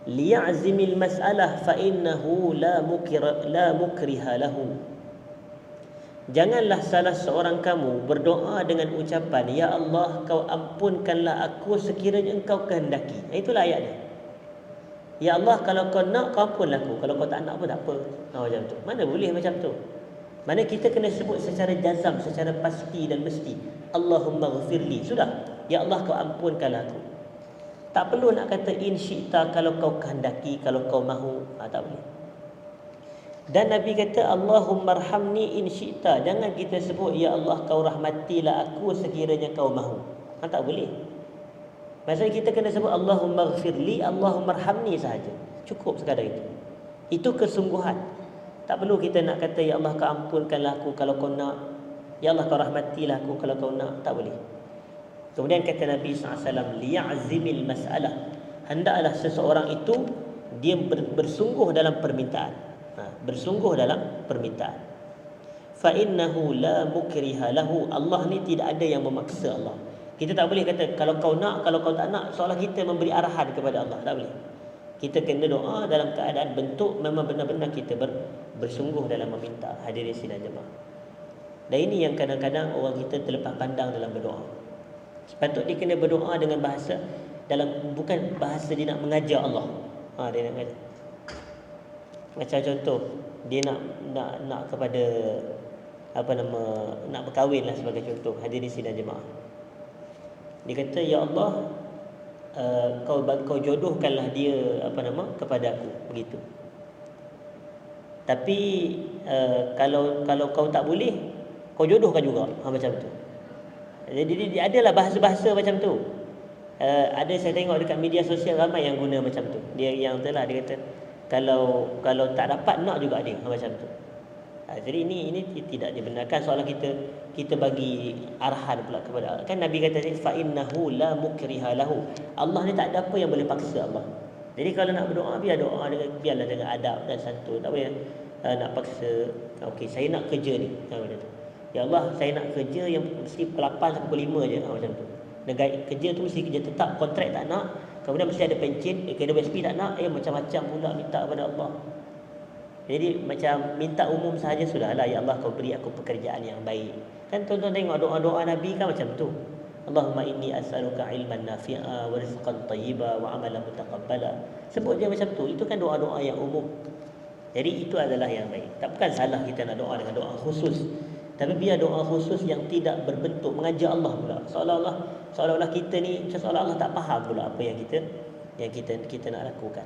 Liya'zimil mas'alah fa innahu la mukriha lahu. Janganlah salah seorang kamu berdoa dengan ucapan, ya Allah, kau ampunkanlah aku sekiranya engkau kehendaki. Itulah ayat dia. Ya Allah, kalau kau nak, kau ampunlah aku. Kalau kau tak nak pun tak apa. Macam tu. Mana boleh macam tu? Mana kita kena sebut secara jazam, secara pasti dan mesti. Allahumma ghafirli. Sudah. Ya Allah, kau ampunkanlah aku. Tak perlu nak kata in syi'ta, kalau kau kehendaki, kalau kau mahu. Tak boleh. Dan Nabi kata Allahumma arhamni in syi'ta. Jangan kita sebut ya Allah, kau rahmatilah aku sekiranya kau mahu. Tak boleh. Maksudnya kita kena sebut Allahumma ghafirli, Allahumma arhamni sahaja. Cukup sekadar itu. Itu kesungguhan. Tak perlu kita nak kata ya Allah, kau ampunkanlah aku kalau kau nak. Ya Allah, kau rahmatilah aku kalau kau nak. Tak boleh. Kemudian kata Nabi SAW, liya'zimil mas'alah. Hendaklah seseorang itu dia bersungguh dalam permintaan. Bersungguh dalam permintaan. Fa innahu la mukriha lahu. Allah ni tidak ada yang memaksa Allah. Kita tak boleh kata kalau kau nak, kalau kau tak nak, seolah kita memberi arahan kepada Allah. Tak boleh. Kita kena doa dalam keadaan bentuk memang benar-benar kita bersungguh dalam meminta. Hadirin sidang jemaah. Dan ini yang kadang-kadang orang kita terlepas pandang dalam berdoa. Sepatutnya dia kena berdoa dengan bahasa dalam, bukan bahasa dia nak mengajar Allah. Dia nak mengajar. Macam contoh, dia nak kepada nak berkahwin lah sebagai contoh. Hadirin sidang jemaah. Dia kata ya Allah, kau jodohkanlah dia kepada aku, begitu. Tapi kalau kau tak boleh, kau jodohkan juga. Macam tu. Jadi dia adalah bahasa-bahasa macam tu. Ada saya tengok dekat media sosial ramai yang guna macam tu. Dia kata kalau tak dapat nak juga dia, macam tu. Jadi ini tidak dibenarkan, seolah kita bagi arahan pula kepada Allah. Kan Nabi kata fa innahu la mukriha lahu. Allah ni tak ada apa yang boleh paksa Allah. Jadi kalau nak berdoa, biarlah dengan adab dan santun. Tak boleh nak paksa. Okey, saya nak kerja ni. Macam tu. Ya Allah, saya nak kerja yang mesti pukul 8 sampai pukul 5 je. Macam tu. Kerja tu mesti kerja tetap, kontrak tak nak. Kemudian mesti ada pencen, KWSP tak nak, macam-macam pula minta kepada Allah. Jadi macam minta umum sahaja sudahlah. Ya Allah, kau beri aku pekerjaan yang baik. Kan tuan-tuan tengok doa-doa Nabi kan macam tu. Allahumma inni as'aluka ilman nafi'a wa rizqan tayyiba wa amalan mutaqabbala. Sebut je macam tu. Itu kan doa-doa yang umum. Jadi itu adalah yang baik. Tak bukan salah kita nak doa dengan doa khusus. Tapi biar doa khusus yang tidak berbentuk mengajak Allah pula. Seolah-olah kita ni macam seolah Allah tak faham pula apa yang kita nak lakukan.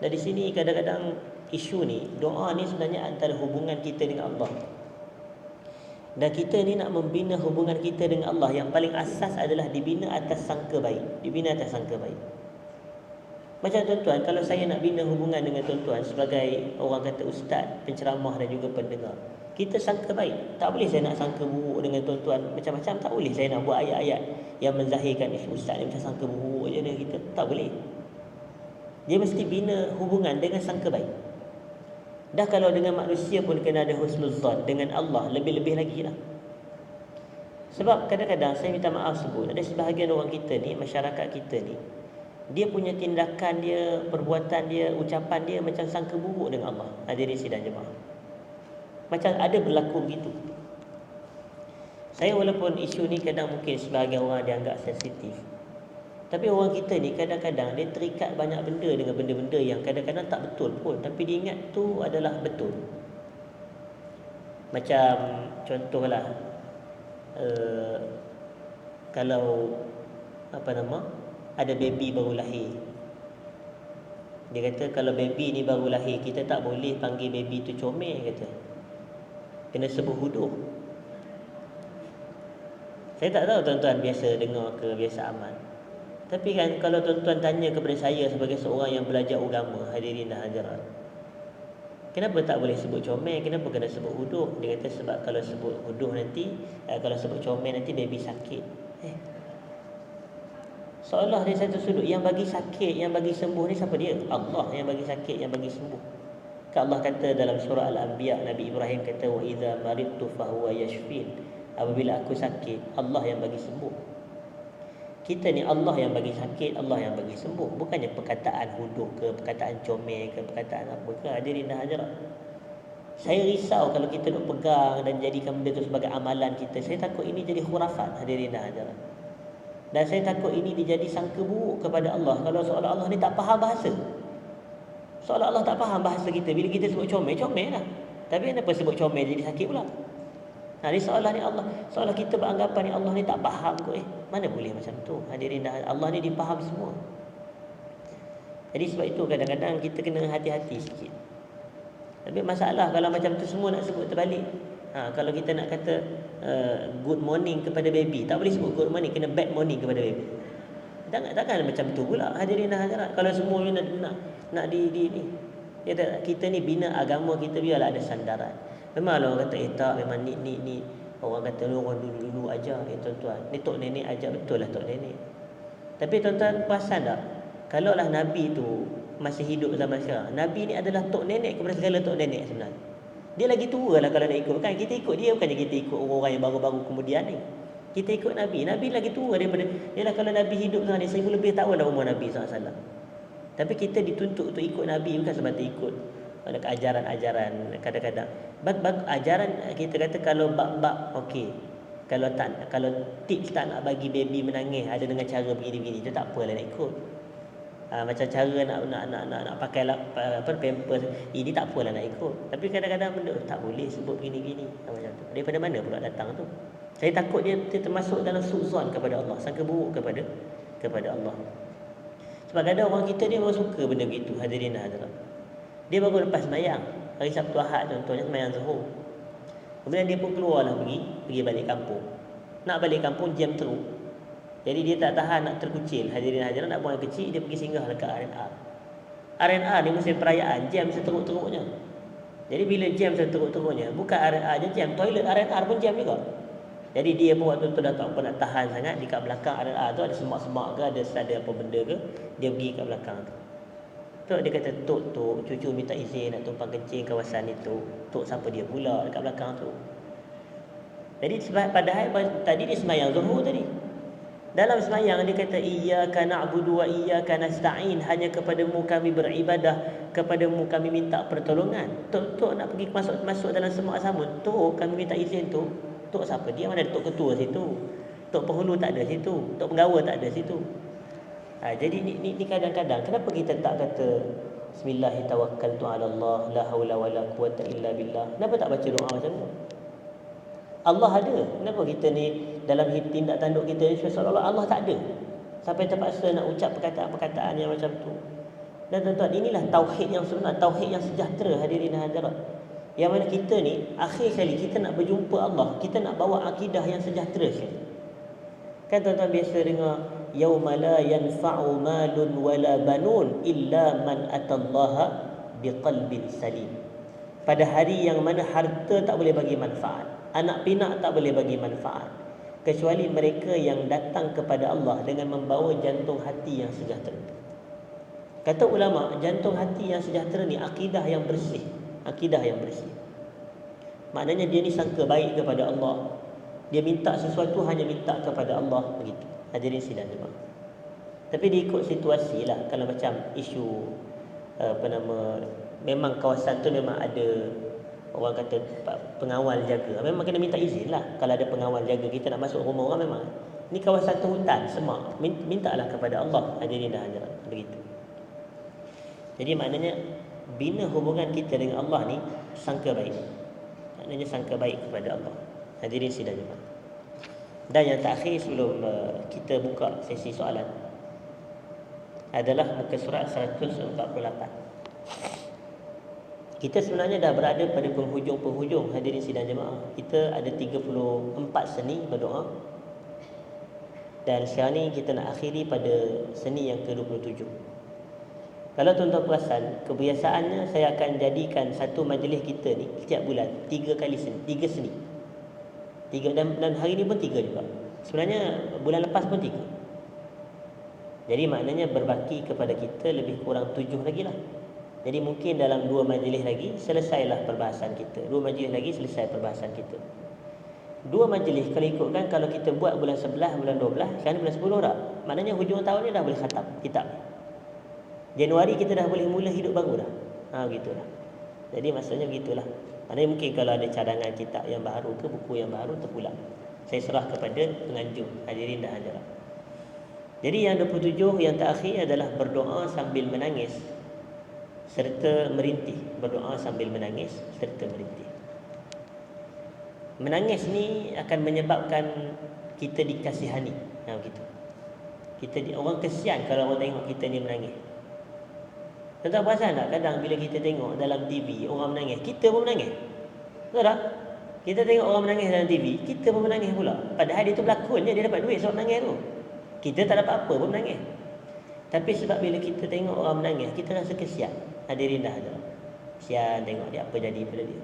Dan di sini kadang-kadang isu ni, doa ni sebenarnya antara hubungan kita dengan Allah. Dan kita ni nak membina hubungan kita dengan Allah, yang paling asas adalah dibina atas sangka baik. Dibina atas sangka baik. Macam tuan-tuan, kalau saya nak bina hubungan dengan tuan-tuan sebagai orang kata ustaz, penceramah dan juga pendengar, kita sangka baik. Tak boleh saya nak sangka buruk dengan tuan-tuan macam-macam. Tak boleh saya nak buat ayat-ayat yang menzahirkan ustaz ni macam sangka buruk je dengan kita. Tak boleh. Dia mesti bina hubungan dengan sangka baik. Dah kalau dengan manusia pun kena ada husnuzan, dengan Allah lebih-lebih lagi lah. Sebab kadang-kadang saya minta maaf sebut, ada sebahagian orang kita ni, masyarakat kita ni, dia punya tindakan dia, perbuatan dia, ucapan dia macam sangka buruk dengan Allah. Hadirin sidang jemaah. Macam ada berlaku begitu. Saya walaupun isu ni kadang mungkin sebahagian orang dianggap sensitif, tapi orang kita ni kadang-kadang dia terikat banyak benda dengan benda-benda yang kadang-kadang tak betul pun, tapi dia ingat tu adalah betul. Macam contohlah, kalau ada baby baru lahir, dia kata kalau baby ni baru lahir, kita tak boleh panggil baby tu comel, kata. Kena sebut huduh. Saya tak tahu tuan-tuan biasa dengar ke, biasa amal. Tapi kan kalau tuan-tuan tanya kepada saya sebagai seorang yang belajar agama, hadirin dan hadirat, kenapa tak boleh sebut comel, kenapa kena sebut huduh? Dia kata sebab kalau sebut huduh nanti, kalau sebut comel nanti baby sakit. Seolah di satu sudut yang bagi sakit, yang bagi sembuh ni siapa dia? Allah yang bagi sakit, yang bagi sembuh. Allah kata dalam surah Al-Anbiya, Nabi Ibrahim kata wa idza maridtu fahuwa yashfin. Apabila aku sakit, Allah yang bagi sembuh. Kita ni Allah yang bagi sakit, Allah yang bagi sembuh. Bukannya perkataan huduh ke, perkataan comel ke, perkataan apa ke. Hadirin dan hadirat, saya risau kalau kita nak pegang dan jadikan benda itu sebagai amalan kita. Saya takut ini jadi khurafat, hadirin dan hadirat. Dan saya takut ini dijadi sangka buruk kepada Allah. Kalau seolah Allah ni tak faham bahasa. Seolah Allah tak faham bahasa kita. Bila kita sebut comel, comel lah. Tapi kenapa sebut comel jadi sakit pula? Ni seolah ni Allah, seolah kita beranggapan ni Allah ni tak faham kot. Mana boleh macam tu? Hadirin dah, Allah ni dipaham semua. Jadi sebab itu kadang-kadang kita kena hati-hati sikit. Tapi masalah kalau macam tu semua nak sebut terbalik. Kalau kita nak kata good morning kepada baby, tak boleh sebut good morning, kena bad morning kepada baby. Takkan macam tu pula, hadirin dan hadirat. Kalau semua nak di ni. Kita ni bina agama kita, biarlah ada sandaran. Memanglah orang kata tak, memang ni orang kata orang dulu ajar. Tuan-tuan, ni tok nenek ajar, betul lah tok nenek. Tapi tuan-tuan perasan tak, kalau lah Nabi tu masih hidup zaman sekarang, Nabi ni adalah tok nenek kepada segala tok nenek sebenarnya. Dia lagi tua lah kalau nak ikut. Kan kita ikut dia, bukannya kita ikut orang-orang yang baru-baru kemudian ni. Kita ikut Nabi. Nabi lagi tua daripada dia lah. Kalau Nabi hidup sekarang ni 1000 lebih tahun dah umur Nabi SAW. Tapi kita dituntut untuk ikut Nabi, bukan semata ikut ajaran-ajaran. Kadang-kadang ajaran kita kata kalau bab-bab okey. Kalau tips tak nak bagi baby menangis ada dengan cara begini-begini, itu tak apalah nak ikut. Macam cara nak pakai pampers, ini tak apalah nak ikut. Tapi kadang-kadang benda tak boleh sebut gini-gini macam tu. Daripada mana pula datang tu? Saya takut dia termasuk dalam suuzon kepada Allah, sangka buruk kepada Allah. Sebab kadang orang kita ni memang suka benda begitu, hadirin dan hadirat. Dia baru lepas sembahyang hari Sabtu Ahad, contohnya sembahyang Zuhur. Kemudian dia pun keluarlah pergi balik kampung. Nak balik kampung jam teruk. Jadi dia tak tahan nak terkucil, hadirin hadirat, nak buang kecil, dia pergi singgah dekat R&R. R&R ni musim perayaan, jam seteruk-teruknya. Jadi bila jam seteruk-teruknya, bukan R&R je jam, toilet R&R pun jam juga. Jadi dia pun waktu tu dah tak apa nak tahan sangat, dekat belakang R&R tu ada semak-semak ke, ada apa benda ke, dia pergi kat belakang tu. Tok dia kata, Tok, cucu minta izin nak tumpang kencing kawasan itu. Tok siapa dia pula dekat belakang tu. Jadi padahal tadi dia sembahyang Zuhur tadi. Dalam sembahyang dia kata iyyaka na'budu wa iyyaka nasta'in, hanya kepadamu kami beribadah, kepadamu kami minta pertolongan. Tok nak pergi masuk dalam semak samun. Tok kami minta izin tu. Tok siapa dia? Mana ada tok ketua situ? Tok penghulu tak ada situ. Tok penggawa tak ada situ. Jadi ni kadang-kadang kenapa kita tak kata bismillah tawakkaltu ala Allah la haula wala quwata illa billah? Kenapa tak baca doa macam tu? Allah ada. Kenapa kita ni dalam tindak tanduk kita ni seolah-olah Allah tak ada, sampai terpaksa nak ucap perkataan-perkataan yang macam tu. Dan tuan-tuan, inilah tauhid yang sebenar, tauhid yang sejahtera, hadirin dan hadirat. Yang mana kita ni akhir sekali kita nak berjumpa Allah, kita nak bawa akidah yang sejahtera sekali. Kan tuan-tuan biasa dengar yauma la yanfa'u malun wala banun illa man atallaha biqalbin salim. Pada hari yang mana harta tak boleh bagi manfaat, anak pinak tak boleh bagi manfaat, kecuali mereka yang datang kepada Allah dengan membawa jantung hati yang sejahtera. Kata ulama, jantung hati yang sejahtera ni akidah yang bersih. Akidah yang bersih maknanya dia ni sangka baik kepada Allah, dia minta sesuatu hanya minta kepada Allah, begitu. Hadirin sidang jemaah. Tapi dia ikut situasi lah. Kalau macam isu memang kawasan tu memang ada orang kata pengawal jaga, memang kena minta izin lah. Kalau ada pengawal jaga, kita nak masuk rumah orang, memang ni kawasan tu hutan, semak, mintalah kepada Allah, hadirin dan hadirat, begitu. Jadi maknanya bina hubungan kita dengan Allah ni sangka baik, maknanya sangka baik kepada Allah, hadirin sidang jemaah. Dan yang terakhir sebelum kita buka sesi soalan adalah muka surat 148. Kita sebenarnya dah berada pada penghujung-penghujung, hadirin sidang jemaah. Kita ada 34 seni berdoa. Dan sekarang ni kita nak akhiri pada seni yang ke-27. Kalau tuan-tuan perasan, kebiasaannya saya akan jadikan satu majlis kita ni setiap bulan 3 kali seni, 3 seni. 3 dan hari ni pun 3 juga. Sebenarnya bulan lepas pun 3. Jadi maknanya berbaki kepada kita lebih kurang 7 lagi lah. Jadi mungkin dalam 2 majlis lagi selesailah perbahasan kita. 2 majlis lagi selesai perbahasan kita. 2 majlis kalau ikutkan, kalau kita buat bulan 11, bulan 12, sekarang bulan 10 dah. Maknanya hujung tahun ni dah boleh khatam kitab. Januari kita dah boleh mula hidup baru dah. Begitulah. Jadi maksudnya begitulah. Maknanya mungkin kalau ada cadangan kitab yang baru ke buku yang baru terpulang, saya serah kepada penganjur, hadirin dan hadirat. Jadi yang 27 yang terakhir adalah berdoa sambil menangis serta merintih. Berdoa sambil menangis serta merintih. Menangis ni akan menyebabkan kita dikasihani. Begitu. Orang kesian kalau orang tengok kita ni menangis. Tuan-tuan perasan tak kadang bila kita tengok dalam TV orang menangis, kita pun menangis? Betul tak? Kita tengok orang menangis dalam TV, kita pun menangis pula. Padahal dia tu berlakon je, dia dapat duit sebab menangis tu. Kita tak dapat apa pun menangis. Tapi sebab bila kita tengok orang menangis, kita rasa kesian. Hadirin dah ada. Kesian tengok dia apa jadi pada dia.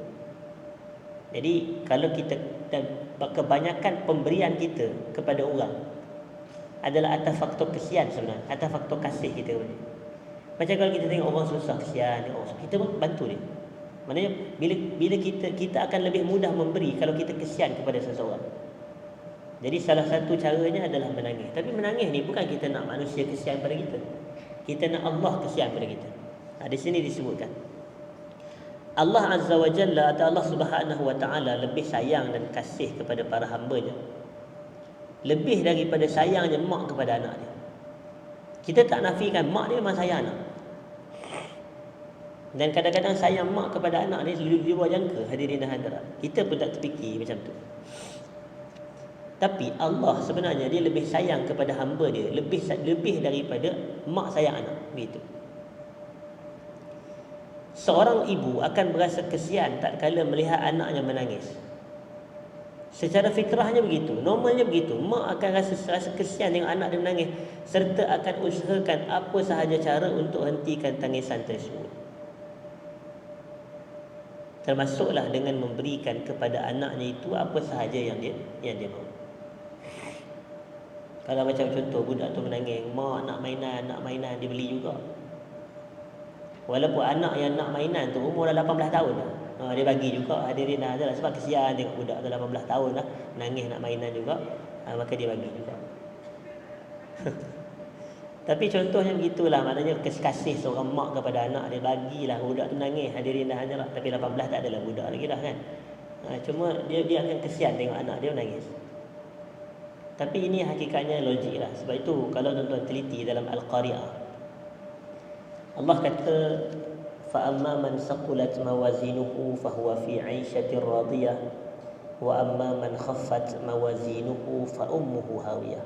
Jadi kalau kita, dan kebanyakan pemberian kita kepada orang adalah atas faktor kesian sebenarnya, atas faktor kasih kita kepada dia. Macam kalau kita tengok orang susah, kesian tengok orang susah, kita pun bantu dia. Maknanya bila kita akan lebih mudah memberi kalau kita kesian kepada seseorang. Jadi salah satu caranya adalah menangis. Tapi menangis ni bukan kita nak manusia kesian pada kita. Kita nak Allah kesian pada kita. Di sini disebutkan Allah Azza wa Jalla atau Allah Subhanahu wa Ta'ala lebih sayang dan kasih kepada para hamba-Nya lebih daripada sayangnya mak kepada anak dia. Kita tak nafikan mak dia memang sayang anak. Dan kadang-kadang sayang mak kepada anak ni di luar jangka, hadirin dan hadirat. Kita pun tak terfikir macam tu. Tapi Allah sebenarnya dia lebih sayang kepada hamba dia lebih daripada mak sayang anak. Begitu. Seorang ibu akan berasa kesian tak kala melihat anaknya menangis. Secara fitrahnya begitu, normalnya begitu. Mak akan rasa kesian tengok anak dia menangis serta akan usahakan apa sahaja cara untuk hentikan tangisan tersebut. Termasuklah dengan memberikan kepada anaknya itu apa sahaja yang dia mahu. Kalau macam contoh budak tu menangis, mak nak mainan dia beli juga. Walaupun anak yang nak mainan tu umur dah 18 tahun dah. Dia bagi juga, hadirin dah adalah sebab kesian tengok budak tu 18 tahun dah menangis nak mainan juga, maka dia bagi juga. Tapi contohnya begitulah, maknanya kasih seorang mak kepada anak dia, bagilah budak tu menangis, hadirin dah adalah. Tapi 18 tak adalah budak lagi dah kan. Cuma dia akan kesian tengok anak dia menangis. Tapi ini hakikatnya logik lah. Sebab itu kalau tuan-tuan teliti dalam Al-Qari'ah, Allah kata فَأَمَّا مَنْ ثَقُلَتْ مَوَازِينُهُ فَهُوَ فِي عِيشَةٍ رَاضِيَةٍ وَأَمَّا مَنْ خَفَّتْ مَوَازِينُهُ فَأُمُّهُ هَاوِيَةٌ.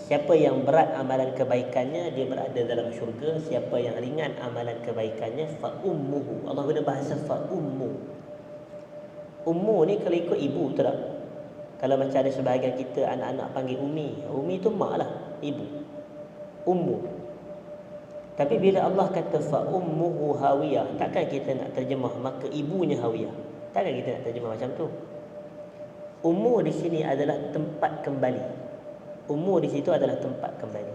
Siapa yang berat amalan kebaikannya, dia berada dalam syurga. Siapa yang ringan amalan kebaikannya, فَأُمُّهُ. Allah guna bahasa فَأُمُّ. Ummu ni kalau ikut ibu, betul tak? Kalau macam ada sebahagian kita anak-anak panggil Umi, Umi tu mak lah, ibu. Ummu. Tapi bila Allah kata fa ummuhu hawiyah, takkan kita nak terjemah maka ibunya hawiyah. Takkan kita nak terjemah macam tu. Ummu di sini adalah tempat kembali. Ummu di situ adalah tempat kembali.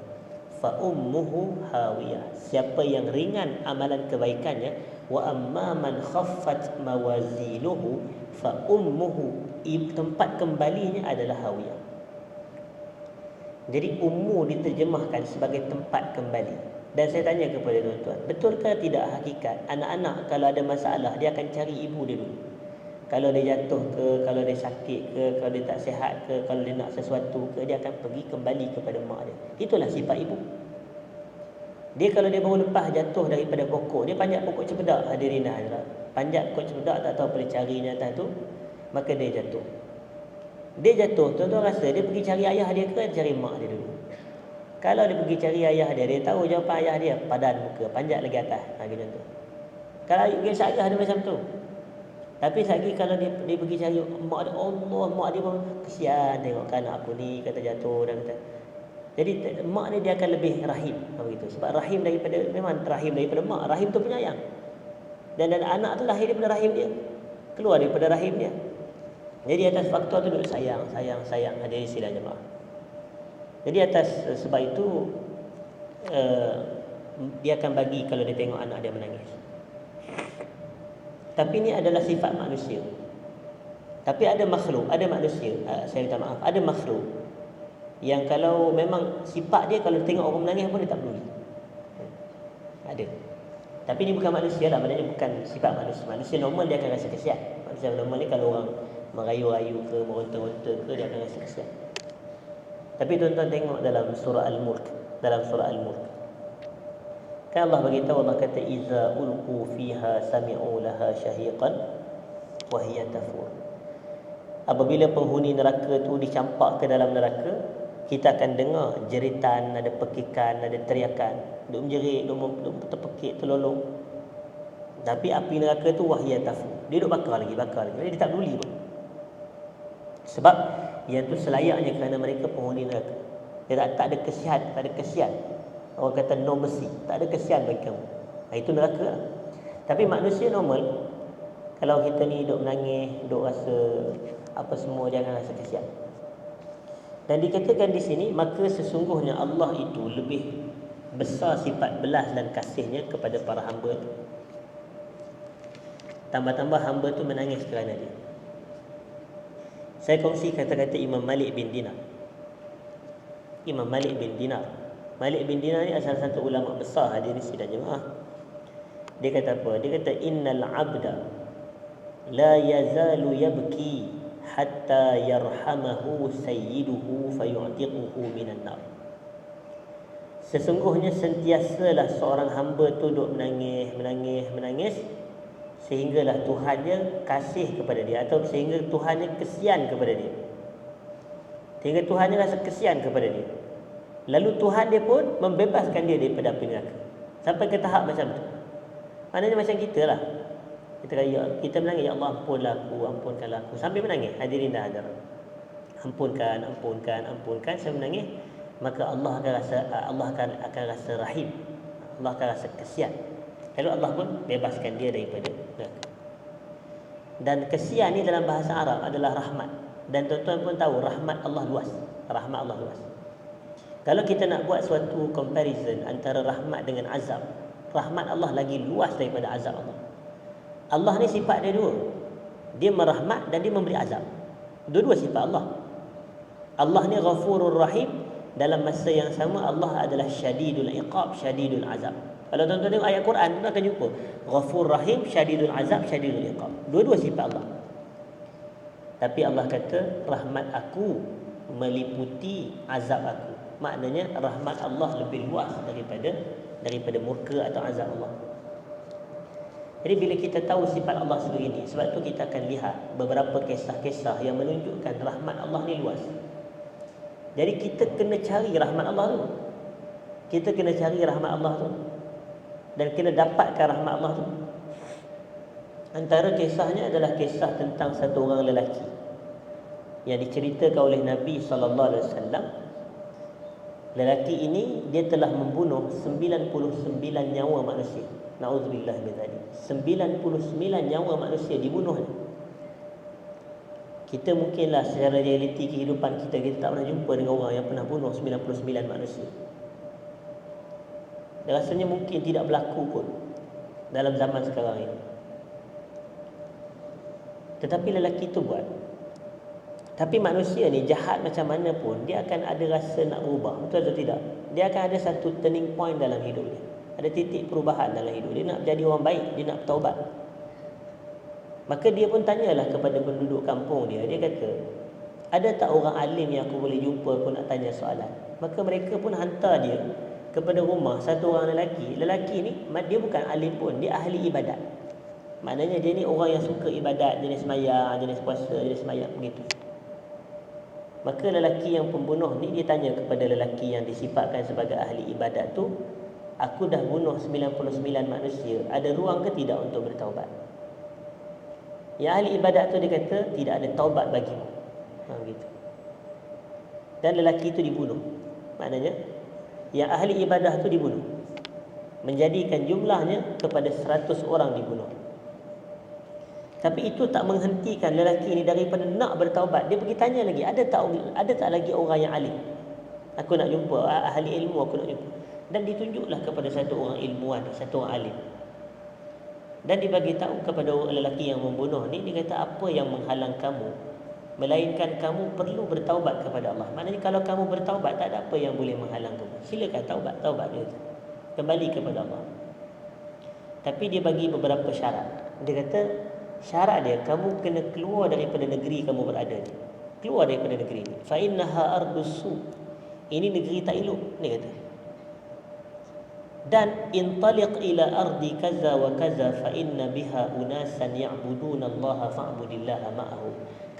Fa ummuhu hawiyah. Siapa yang ringan amalan kebaikannya, wa amma man khaffat mawazinuhu fa ummuhu, tempat kembalinya adalah hawiyah. Jadi ummu diterjemahkan sebagai tempat kembali. Dan saya tanya kepada tuan-tuan, betulkah tidak hakikat anak-anak kalau ada masalah dia akan cari ibu dia dulu? Kalau dia jatuh ke, kalau dia sakit ke, kalau dia tak sihat ke, kalau dia nak sesuatu ke, dia akan pergi kembali kepada mak dia. Itulah sifat ibu. Dia kalau dia baru lepas jatuh daripada pokok, dia panjat pokok cempedak, hadirin hadirat. Panjat pokok cempedak, tak tahu apa dia cari di atas tu, maka dia jatuh. Dia jatuh, tuan-tuan rasa dia pergi cari ayah dia ke cari mak dia dulu? Kalau dia pergi cari ayah dia tahu jawapan ayah dia, padan muka, panjat lagi atas. Gitu tu. Kalau kisah ayah dia macam tu. Tapi lagi kalau dia pergi cari mak dia, Allah, mak dia pun kesian tengok kan aku ni kata jatuh dan kata. Jadi mak dia akan lebih rahim begitu. Sebab rahim daripada, memang rahim daripada mak, rahim tu penyayang. Dan anak tu lahir daripada rahim dia. Keluar daripada rahim dia. Jadi atas faktor tu duduk sayang hadirin silap jemaah. Jadi atas sebab itu dia akan bagi kalau dia tengok anak dia menangis. Tapi ini adalah sifat manusia. Tapi ada makhluk, ada manusia, saya minta maaf, ada makhluk yang kalau memang sifat dia kalau tengok orang menangis pun dia tak peduli. Ada. Tapi ini bukan manusia lah, maknanya bukan sifat manusia. Manusia normal dia akan rasa kesian. Manusia normal ni kalau orang merayu-rayu ke, meronta-ronta ke, dia akan rasa kesian. Tapi tuan-tuan tengok dalam surah Al-Mulk, kan Allah bagi tahu, Allah kata iza ulqu fiha sami'u laha syahiqan wa hiya tafur. Apabila penghuni neraka tu dicampak ke dalam neraka, kita akan dengar jeritan, ada pekikan, ada teriakan, duk menjerit, duk terpekik, terlolong. Tapi api neraka tu wahia tafur, dia duk bakar lagi. Dia tak peduli pun. Sebab yang tu selayaknya kerana mereka penghuni neraka. Dia tak ada kesian. Orang kata no mercy, tak ada kesian bagi kamu. Itu neraka lah. Tapi manusia normal, kalau kita ni duk menangis, duk rasa apa semua, dia akan rasa kesian. Dan dikatakan di sini, maka sesungguhnya Allah itu lebih besar sifat belas dan kasihnya kepada para hamba itu. Tambah-tambah hamba tu menangis kerana dia. Saya kongsi kata-kata Imam Malik bin Dinar. Malik bin Dinar ni salah satu ulama besar hadirin sidang jemaah. Dia kata apa? Dia kata innal abda la yazalu yabki hatta yarhamahu sayyiduhu fayu'tiquhu minan nar. Sesungguhnya sentiasalah seorang hamba tu duk menangis sehinggalah Tuhan dia kasih kepada dia, atau sehingga Tuhan dia kesian kepada dia. Sehingga Tuhan dia rasa kesian kepada dia. Lalu Tuhan dia pun membebaskan dia daripada api neraka. Sampai ke tahap macam tu. Maknanya macam kita lah. Kita menangis, ya Allah ampunkanlah aku. Sambil menangis, hadirin dah hadar. Ampunkan, saya menangis. Maka Allah akan rasa rahim. Allah akan rasa kesian. Lalu Allah pun bebaskan dia daripada neraka. Dan kesian ni dalam bahasa Arab adalah rahmat. Dan tuan-tuan pun tahu rahmat Allah luas. Kalau kita nak buat suatu comparison antara rahmat dengan azab, rahmat Allah lagi luas daripada azab Allah. Allah ni sifat dia dua. Dia merahmat dan dia memberi azab. Dua-dua sifat Allah. Allah ni Ghafurur Rahim. Dalam masa yang sama Allah adalah Syadidul Iqab, Syadidul Azab. Kalau tuan-tuan tengok ayat Quran, tuan akan jumpa Ghafur Rahim, Syadidul Azab, Syadidul Iqab. Dua-dua sifat Allah. Tapi Allah kata rahmat aku meliputi azab aku. Maknanya rahmat Allah lebih luas daripada murka atau azab Allah. Jadi bila kita tahu sifat Allah sebegini, sebab tu kita akan lihat beberapa kisah-kisah yang menunjukkan rahmat Allah ni luas. Jadi kita kena cari rahmat Allah tu. Dan kena dapatkan rahmat Allah tu. Antara kisahnya adalah kisah tentang satu orang lelaki yang diceritakan oleh Nabi SAW. Lelaki ini dia telah membunuh 99 nyawa manusia. Na'udzubillah min dzalik. 99 nyawa manusia dibunuh. Kita mungkinlah secara realiti kehidupan kita tak pernah jumpa dengan orang yang pernah bunuh 99 manusia. Dan rasanya mungkin tidak berlaku pun dalam zaman sekarang ini. Tetapi lelaki itu buat. Tapi manusia ni jahat macam mana pun, dia akan ada rasa nak berubah. Betul atau tidak? Dia akan ada satu turning point dalam hidup dia. Ada titik perubahan dalam hidup. Dia nak jadi orang baik, dia nak bertaubat. Maka dia pun tanyalah kepada penduduk kampung dia. Dia kata, ada tak orang alim yang aku boleh jumpa, aku nak tanya soalan? Maka mereka pun hantar dia kepada rumah satu orang lelaki. Lelaki ni, dia bukan alim pun, dia ahli ibadat. Maknanya dia ni orang yang suka ibadat, jenis sembahyang, jenis puasa, jenis sembahyang, begitu. Maka lelaki yang pembunuh ni, dia tanya kepada lelaki yang disifatkan sebagai ahli ibadat tu, aku dah bunuh 99 manusia, ada ruang ke tidak untuk bertaubat? Yang ahli ibadat tu dia kata, tidak ada taubat bagimu. Gitu. Dan lelaki itu dibunuh. Maknanya yang ahli ibadah tu dibunuh, menjadikan jumlahnya kepada 100 orang dibunuh. Tapi itu tak menghentikan lelaki ini daripada nak bertaubat. Dia pergi tanya lagi, ada tak lagi orang yang alim? Aku nak jumpa ahli ilmu, aku nak jumpa. Dan ditunjuklah kepada satu orang ilmuwan, satu orang alim. Dan dibagi tahu kepada orang lelaki yang membunuh ni, dia kata apa yang menghalang kamu, melainkan kamu perlu bertaubat kepada Allah. Maknanya kalau kamu bertaubat, tak ada apa yang boleh menghalang kamu. Silakan taubat dia. Kembali kepada Allah. Tapi dia bagi beberapa syarat. Dia kata syarat dia, kamu kena keluar daripada negeri kamu berada ni. Keluar daripada negeri ni. Fa innaha ardus su. Ini negeri tak elok, dia kata. Dan intaliq ila ardi kaza wa kaza fa inna biha unasan ya'buduna Allah fa'budillaha ma'ahu.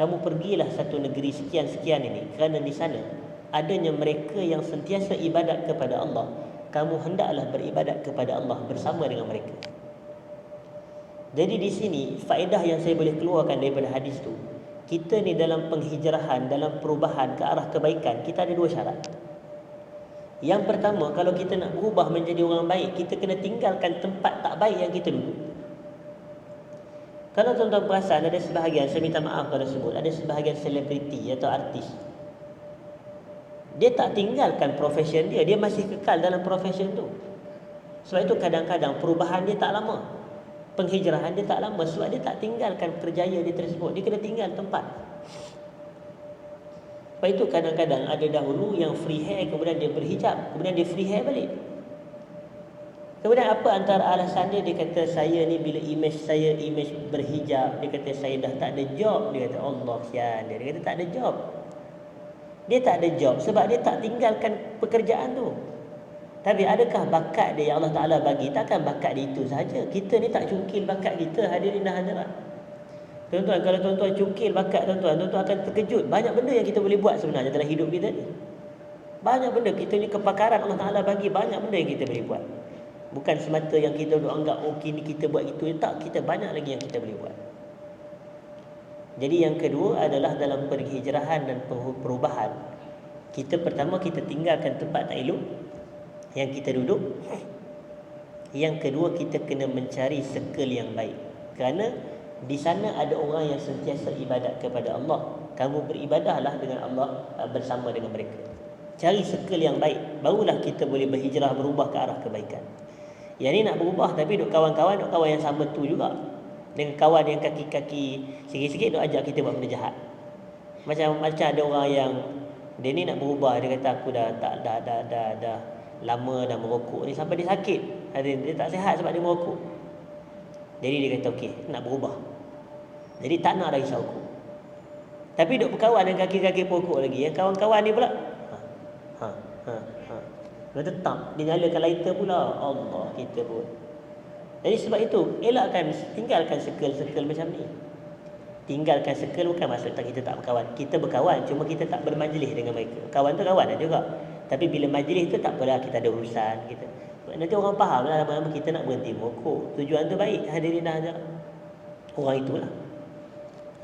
Kamu pergilah satu negeri sekian-sekian ini, kerana di sana adanya mereka yang sentiasa ibadat kepada Allah. Kamu hendaklah beribadat kepada Allah bersama dengan mereka. Jadi di sini faedah yang saya boleh keluarkan daripada hadis tu, kita ni dalam penghijrahan, dalam perubahan ke arah kebaikan, kita ada dua syarat. Yang pertama, kalau kita nak berubah menjadi orang baik, kita kena tinggalkan tempat tak baik yang kita duduk. Kalau tuan-tuan perasan, ada sebahagian, saya minta maaf kalau sebut, ada sebahagian selebriti atau artis, dia tak tinggalkan profession dia, dia masih kekal dalam profession tu. Sebab itu kadang-kadang perubahan dia tak lama, penghijrahan dia tak lama, sebab dia tak tinggalkan kerjaya dia tersebut. Dia kena tinggal tempat. Sebab itu kadang-kadang ada dahulu yang free hair, kemudian dia berhijab, kemudian dia free hair balik. Kemudian apa antara alasan dia? Dia kata saya ni bila image saya, image berhijab, dia kata saya dah tak ada job. Dia kata Allah sian dia. Dia kata tak ada job. Dia tak ada job sebab dia tak tinggalkan pekerjaan tu. Tapi adakah bakat dia yang Allah Ta'ala bagi? Takkan bakat dia itu sahaja. Kita ni tak cungkil bakat kita, hadirin dan hadirat. Tuan-tuan, kalau tuan-tuan cungkil bakat tuan-tuan, tuan-tuan akan terkejut. Banyak benda yang kita boleh buat sebenarnya dalam hidup kita ni. Banyak benda, kita ni kepakaran Allah Ta'ala bagi, banyak benda yang kita boleh buat. Bukan semata yang kita duk anggap, oh kini kita buat itu. Tak, kita banyak lagi yang kita boleh buat. Jadi yang kedua adalah dalam penghijrahan dan perubahan. Kita pertama, kita tinggalkan tempat tak elok yang kita duduk. Yang kedua, kita kena mencari circle yang baik. Kerana di sana ada orang yang sentiasa ibadat kepada Allah. Kamu beribadahlah dengan Allah bersama dengan mereka. Cari circle yang baik, barulah kita boleh berhijrah, berubah ke arah kebaikan. Yang ni nak berubah tapi duk kawan-kawan yang sama tu juga. Dengan kawan yang kaki-kaki sikit-sikit duk ajak kita buat benda jahat. Macam ada orang yang dia ni nak berubah, dia kata aku dah lama dah merokok ni sampai dia sakit. Dia tak sihat sebab dia merokok. Jadi dia kata okey, nak berubah. Jadi tak nak dah risau rokok. Tapi duk berkawan dengan kaki-kaki pokok lagi. Yang kawan-kawan ni pula dia tetap dia nyalakan lighter pula. Allah, kita pun. Jadi sebab itu tinggalkan circle-circle macam ni. Tinggalkan circle bukan maksud kita tak berkawan. Kita berkawan, cuma kita tak bermajlis dengan mereka. Kawan tu kawan juga. Tapi bila majlis tu tak apalah, kita ada urusan kita. Nanti orang faham lah lama-lama kita nak berhenti merokok. Tujuan tu baik, hadirin dah ajar. Orang itulah.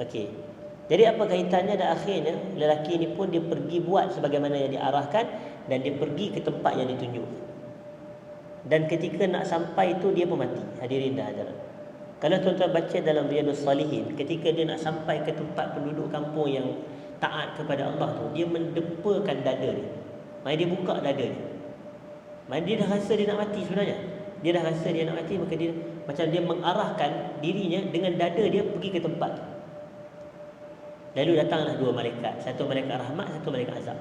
Okey. Jadi apa kaitannya dan akhirnya lelaki ni pun dia pergi buat sebagaimana yang diarahkan dan dia pergi ke tempat yang ditunjuk. Dan ketika nak sampai itu dia pun mati. Hadirin dah ajar. Kalau tuan-tuan baca dalam Riyadhus Salihin, ketika dia nak sampai ke tempat penduduk kampung yang taat kepada Allah tu, dia mendepakan dada dia. Maksudnya dia buka dada dia. Maksudnya dia dah rasa dia nak mati sebenarnya. Dia dah rasa dia nak mati, maka dia macam dia mengarahkan dirinya dengan dada dia pergi ke tempat tu. Lalu datanglah dua malaikat. Satu malaikat rahmat, satu malaikat azab.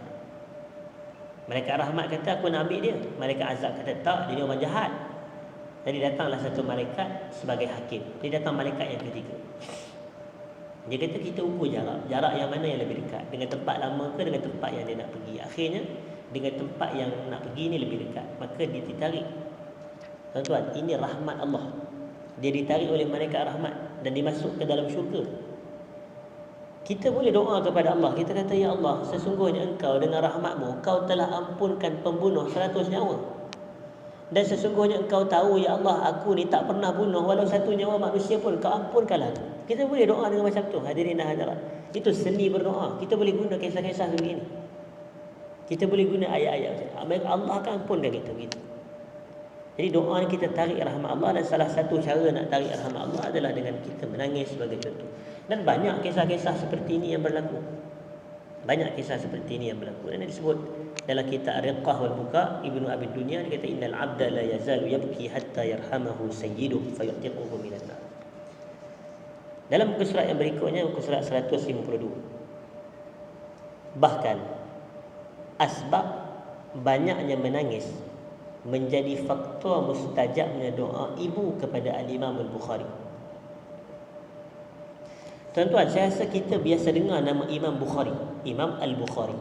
Malaikat rahmat kata aku nak ambil dia. Malaikat azab kata tak, dia ni orang jahat. Jadi datanglah satu malaikat sebagai hakim. Dia datang malaikat yang ketiga. Dia kata kita ukur jarak yang mana yang lebih dekat, dengan tempat lama ke dengan tempat yang dia nak pergi. Akhirnya dengan tempat yang nak pergi ni lebih dekat, maka dia ditarik. Tuan-tuan, ini rahmat Allah. Dia ditarik oleh malaikat rahmat dan dimasuk ke dalam syurga. Kita boleh doa kepada Allah. Kita kata, ya Allah, sesungguhnya Engkau dengan rahmatmu, Engkau telah ampunkan pembunuh 100 nyawa. Dan sesungguhnya Engkau tahu, ya Allah, aku ni tak pernah bunuh walau satu nyawa manusia pun. Kau ampunkanlah. Kita boleh doa dengan macam tu, hadirin dan hadirat. Itu seni berdoa. Kita boleh guna kisah-kisah begini. Kita boleh guna ayat-ayat. Allah akan ampunkan kita begitu. Jadi doa ni kita tarik rahmat Allah, dan salah satu cara nak tarik rahmat Allah adalah dengan kita menangis sebagai contoh. Dan banyak kisah-kisah seperti ini yang berlaku. Banyak kisah seperti ini yang berlaku. Dan disebut dalam kitab Ar-Riqah wal Buka, Ibnu Abi Dunya dia kata innal 'abda la yazalu yabki hatta yarhamahu sayyiduhu fayutiquhu minan nar. Dalam muka surat yang berikutnya, muka surat 152. Bahkan asbab banyaknya menangis menjadi faktor mustajabnya doa ibu kepada Al-Imam Al-Bukhari. Tuan-tuan, saya rasa kita biasa dengar nama Imam Bukhari, Imam Al-Bukhari.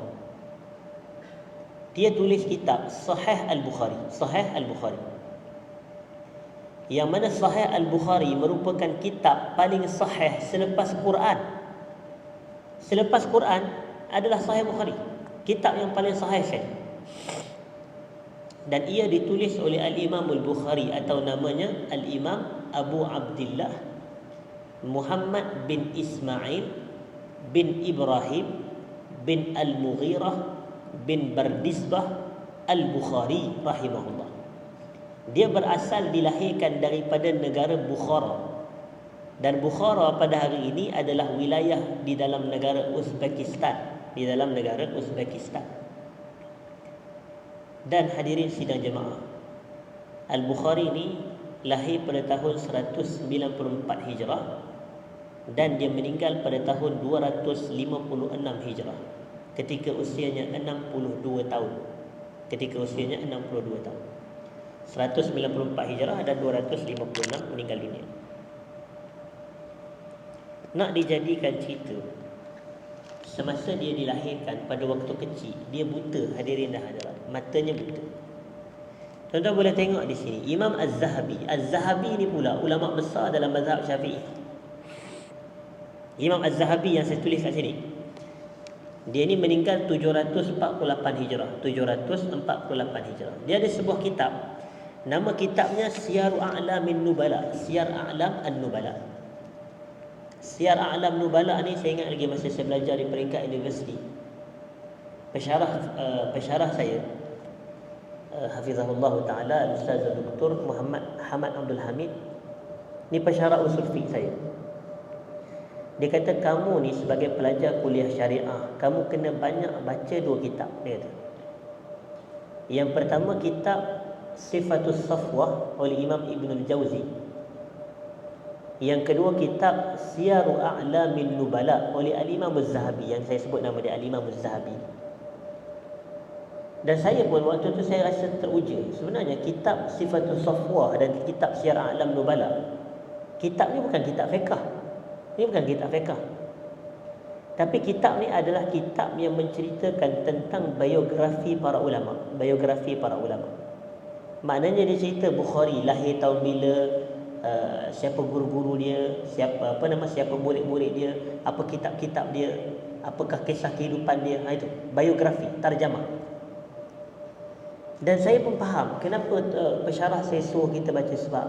Dia tulis kitab Sahih Al-Bukhari, Sahih Al-Bukhari. Yang mana Sahih Al-Bukhari merupakan kitab paling sahih selepas Quran. Selepas Quran adalah Sahih Bukhari, kitab yang paling sahih sekali. Dan ia ditulis oleh Al-Imam Al-Bukhari atau namanya Al-Imam Abu Abdullah Muhammad bin Ismail bin Ibrahim bin Al-Mughirah bin Bardisbah Al-Bukhari rahimahullah. Dia berasal dilahirkan daripada negara Bukhara. Dan Bukhara pada hari ini adalah wilayah di dalam negara Uzbekistan, di dalam negara Uzbekistan. Dan hadirin sidang jemaah, Al-Bukhari ini lahir pada tahun 194 Hijrah dan dia meninggal pada tahun 256 Hijrah ketika usianya 62 tahun. Ketika usianya 62 tahun. 194 Hijrah dan 256 meninggal dunia. Nak dijadikan cerita, semasa dia dilahirkan pada waktu kecil, dia buta, hadirin dan hadirat. Matanya buta. Tuan-tuan boleh tengok di sini Imam Az-Zahabi. Az-Zahabi ni pula ulama besar dalam mazhab Syafi'i. Imam Az-Zahabi yang saya tulis kat sini, dia ni meninggal 748 Hijrah, 748 Hijrah. Dia ada sebuah kitab, nama kitabnya Syiar A'lamin Nubala, Syiar A'lam An-Nubala. Syiar A'lam Nubala ni saya ingat lagi masa saya belajar di peringkat universiti. Pensyarah saya hafizahullah taala Ustaz Dr. Muhammad Hamad Abdul Hamid ni pensyarah usul fiqh saya. Dia kata kamu ni sebagai pelajar kuliah syariah, kamu kena banyak baca dua kitab, dia kata. Yang pertama kitab Sifatus Safwah oleh Imam Ibn Al-Jawzi. Yang kedua kitab Syiaru A'lamin Nubala oleh Al-Imam Az-Zahabi, yang saya sebut nama dia Al-Imam Az-Zahabi. Dan saya pun waktu tu saya rasa teruja. Sebenarnya kitab Sifatus Safwah dan kitab Syiar A'lam Nubala, kitab ni bukan kitab fiqh. Ini bukan kitab fiqh. Tapi kitab ni adalah kitab yang menceritakan tentang biografi para ulama, biografi para ulama. Maknanya dia cerita Bukhari lahir tahun bila, siapa guru-guru dia, siapa murid-murid dia, apa kitab-kitab dia, apakah kisah kehidupan dia. Itu biografi, tarjamah. Dan saya pun faham kenapa pensyarah saya suruh kita baca, sebab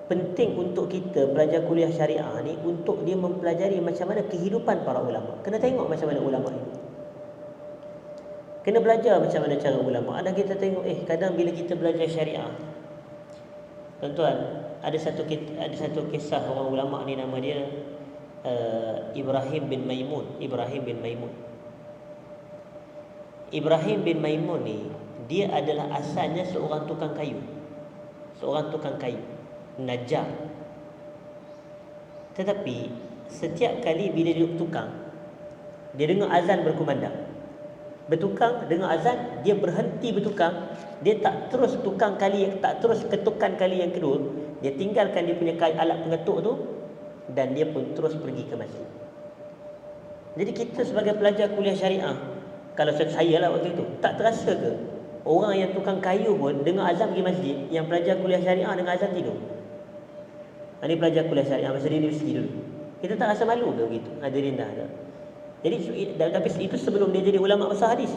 penting untuk kita belajar kuliah syariah ni untuk dia mempelajari macam mana kehidupan para ulama. Kena tengok macam mana ulama hidup. Kena belajar macam mana cara ulama. Ada kita tengok kadang bila kita belajar syariah, tuan-tuan, ada satu kisah orang ulama ni, nama dia Ibrahim bin Maimun. Ibrahim bin Maimun ni dia adalah asalnya seorang tukang kayu. Najjar. Tetapi setiap kali bila dia tukang, dia dengar azan berkumandang, bertukang dengar azan, dia berhenti bertukang. Dia tak terus ketukan kali yang kedua. Dia tinggalkan dia punya alat pengetuk tu dan dia pun terus pergi ke masjid. Jadi kita sebagai pelajar kuliah syariah, kalau saya lah waktu itu, tak terasa ke orang yang tukang kayu pun dengar azan pergi masjid, yang pelajar kuliah syariah dengar azan tidur? Ini pelajar kuliah syariah masa di universiti dulu. Kita tak rasa malu ke begitu? Hadirin dah ada. Jadi tapi itu sebelum dia jadi ulama besar hadis.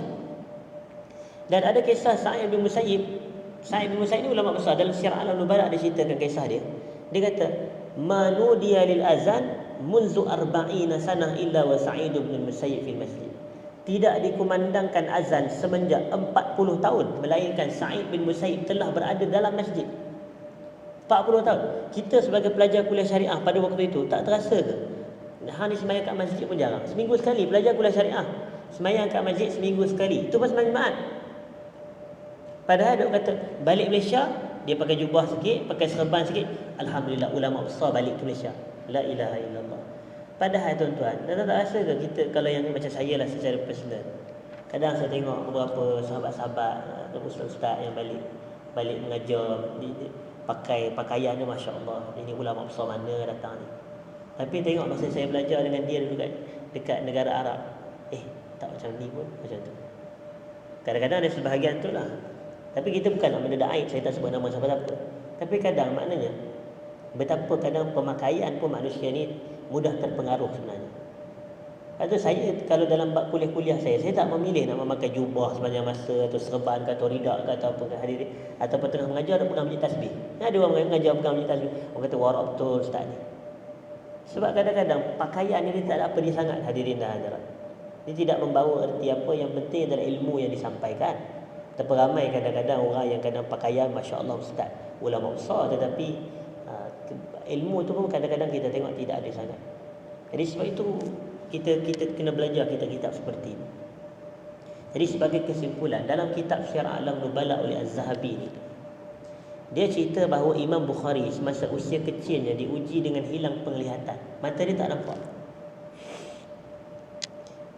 Dan ada kisah Sa'id bin Musayyib. Sa'id bin Musayyib ni ulama besar. Dalam Syiar A'lam Nubala ada ceritakan kisah dia. Dia kata, "Manudiya lil azan munzu 40 sanah illa wa Sa'id bin Musayyib fil masjid." Tidak dikumandangkan azan semenjak 40 tahun, melainkan Sa'id bin Musayyib telah berada dalam masjid. 40 tahun. Kita sebagai pelajar kuliah syariah pada waktu itu tak terasa ke? Ni sembahyang kat masjid pun jarang. Seminggu sekali pelajar kuliah syariah. Semayang kat masjid seminggu sekali. Itu pun semayang Jumaat. Padahal dok kata balik Malaysia, dia pakai jubah sikit, pakai serban sikit. Alhamdulillah ulama besar balik ke Malaysia. La ilaha illallah. Padahal tuan-tuan, tak rasa ke kita kalau yang macam saya lah secara personal. Kadang saya tengok beberapa sahabat-sahabat, ustaz-ustaz yang balik mengajar, pakai pakaian dia masya-Allah. Ini ulama besar mana datang ni. Tapi tengok masa saya belajar dengan dia dekat negara Arab, tak macam ni pun macam tu. Kadang-kadang ada sebahagian tu lah. Tapi kita bukan nak mendedak aib, saya tak sebut nama siapa-siapa. Tapi kadang maknanya betapa kadang pemakaian pun manusia ni mudah terpengaruh sebenarnya. Atau saya kalau dalam bab kuliah-kuliah saya tak memilih nak memakai jubah sepanjang masa atau serban ke atau ridak ke atau apa ke hadirin ataupun tengah mengajar ada pegang majlis tasbih. Ada orang mengajar pegang majlis tasbih. Orang kata warak betul ustaz ni. Sebab kadang-kadang pakaian ni dia tak ada apa dia sangat hadirin dan hadirat. Dia tidak membawa erti apa, yang penting adalah ilmu yang disampaikan. Tapi ramai kadang-kadang orang yang kadang pakaian masya-Allah ustaz, ulama besar tetapi ilmu tu pun kadang-kadang kita tengok tidak ada sangat. Jadi sebab itu kita kena belajar kitab-kitab seperti ini. Jadi sebagai kesimpulan dalam kitab Syiar A'lam Nubala oleh Az-Zahabi ni, dia cerita bahawa Imam Bukhari semasa usia kecilnya diuji dengan hilang penglihatan. Mata dia tak nampak.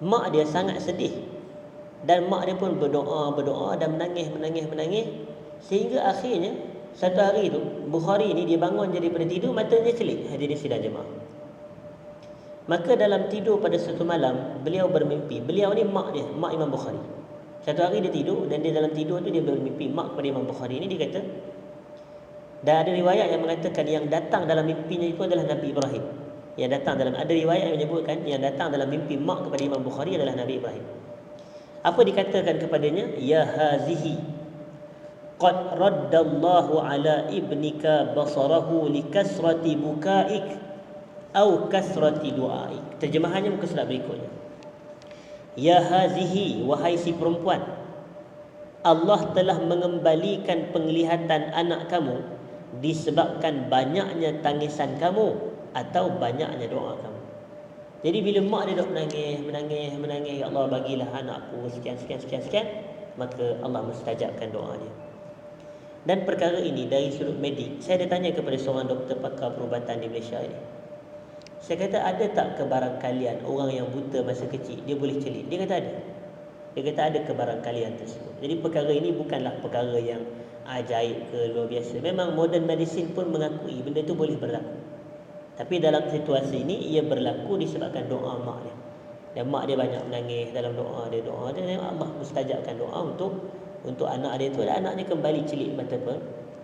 Mak dia sangat sedih. Dan mak dia pun berdoa dan menangis sehingga akhirnya satu hari tu Bukhari ni dia bangun daripada tidur, matanya celik. Hadirin sidang jemaah. Maka dalam tidur pada satu malam beliau bermimpi. Beliau ni mak Imam Bukhari. Satu hari dia tidur dan dia dalam tidur tu dia bermimpi mak kepada Imam Bukhari ni. Dia kata, dan ada riwayat yang mengatakan yang datang dalam mimpinya itu adalah Nabi Ibrahim. Ada riwayat yang menyebutkan yang datang dalam mimpi mak kepada Imam Bukhari adalah Nabi Ibrahim. Apa dikatakan kepadanya? Ya hazihi qad raddallahu ala ibnika basarahu likasrati bukaik au kasrati du'aik. Terjemahannya muka surat berikutnya. Ya hazihi, wahai si perempuan, Allah telah mengembalikan penglihatan anak kamu disebabkan banyaknya tangisan kamu atau banyaknya doa kamu. Jadi bila mak dia dok menangis, ya Allah bagilah anakku sekian, maka Allah mustajabkan doa dia. Dan perkara ini dari sudut medik, saya ada tanya kepada seorang doktor pakar perubatan di Malaysia ini. Saya kata, ada tak kebarangkalian orang yang buta masa kecil dia boleh celik? Dia kata ada. Dia kata ada kebarangkalian tersebut. Jadi perkara ini bukanlah perkara yang ajaib ke luar biasa. Memang modern medicine pun mengakui benda itu boleh berlaku. Tapi dalam situasi ini ia berlaku disebabkan doa mak dia. Dan mak dia banyak menangis dalam doa dia, dan Allah mustajabkan doa untuk anak dia tu, dan anaknya kembali celik mata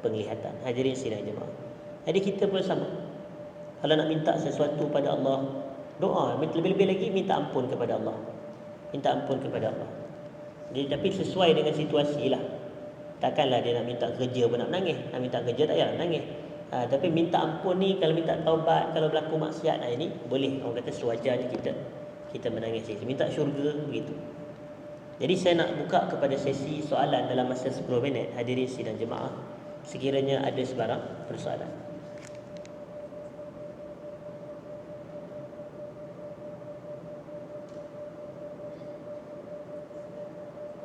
penglihatan. Hadirin sidang jemaah. Jadi kita pun sama. Kalau nak minta sesuatu pada Allah, doa, lebih-lebih lagi minta ampun kepada Allah. Minta ampun kepada Allah. Jadi tapi sesuai dengan situasi lah. Takkanlah dia nak minta kerja pun nak menangis. Nak minta kerja tak payah menangis. Tapi minta ampun ni, kalau minta taubat, kalau berlaku maksiat, ini boleh. Orang kata sewajarnya kita menangis. Minta syurga begitu. Jadi saya nak buka kepada sesi soalan dalam masa 10 minit. Hadirin sidang jemaah, sekiranya ada sebarang persoalan.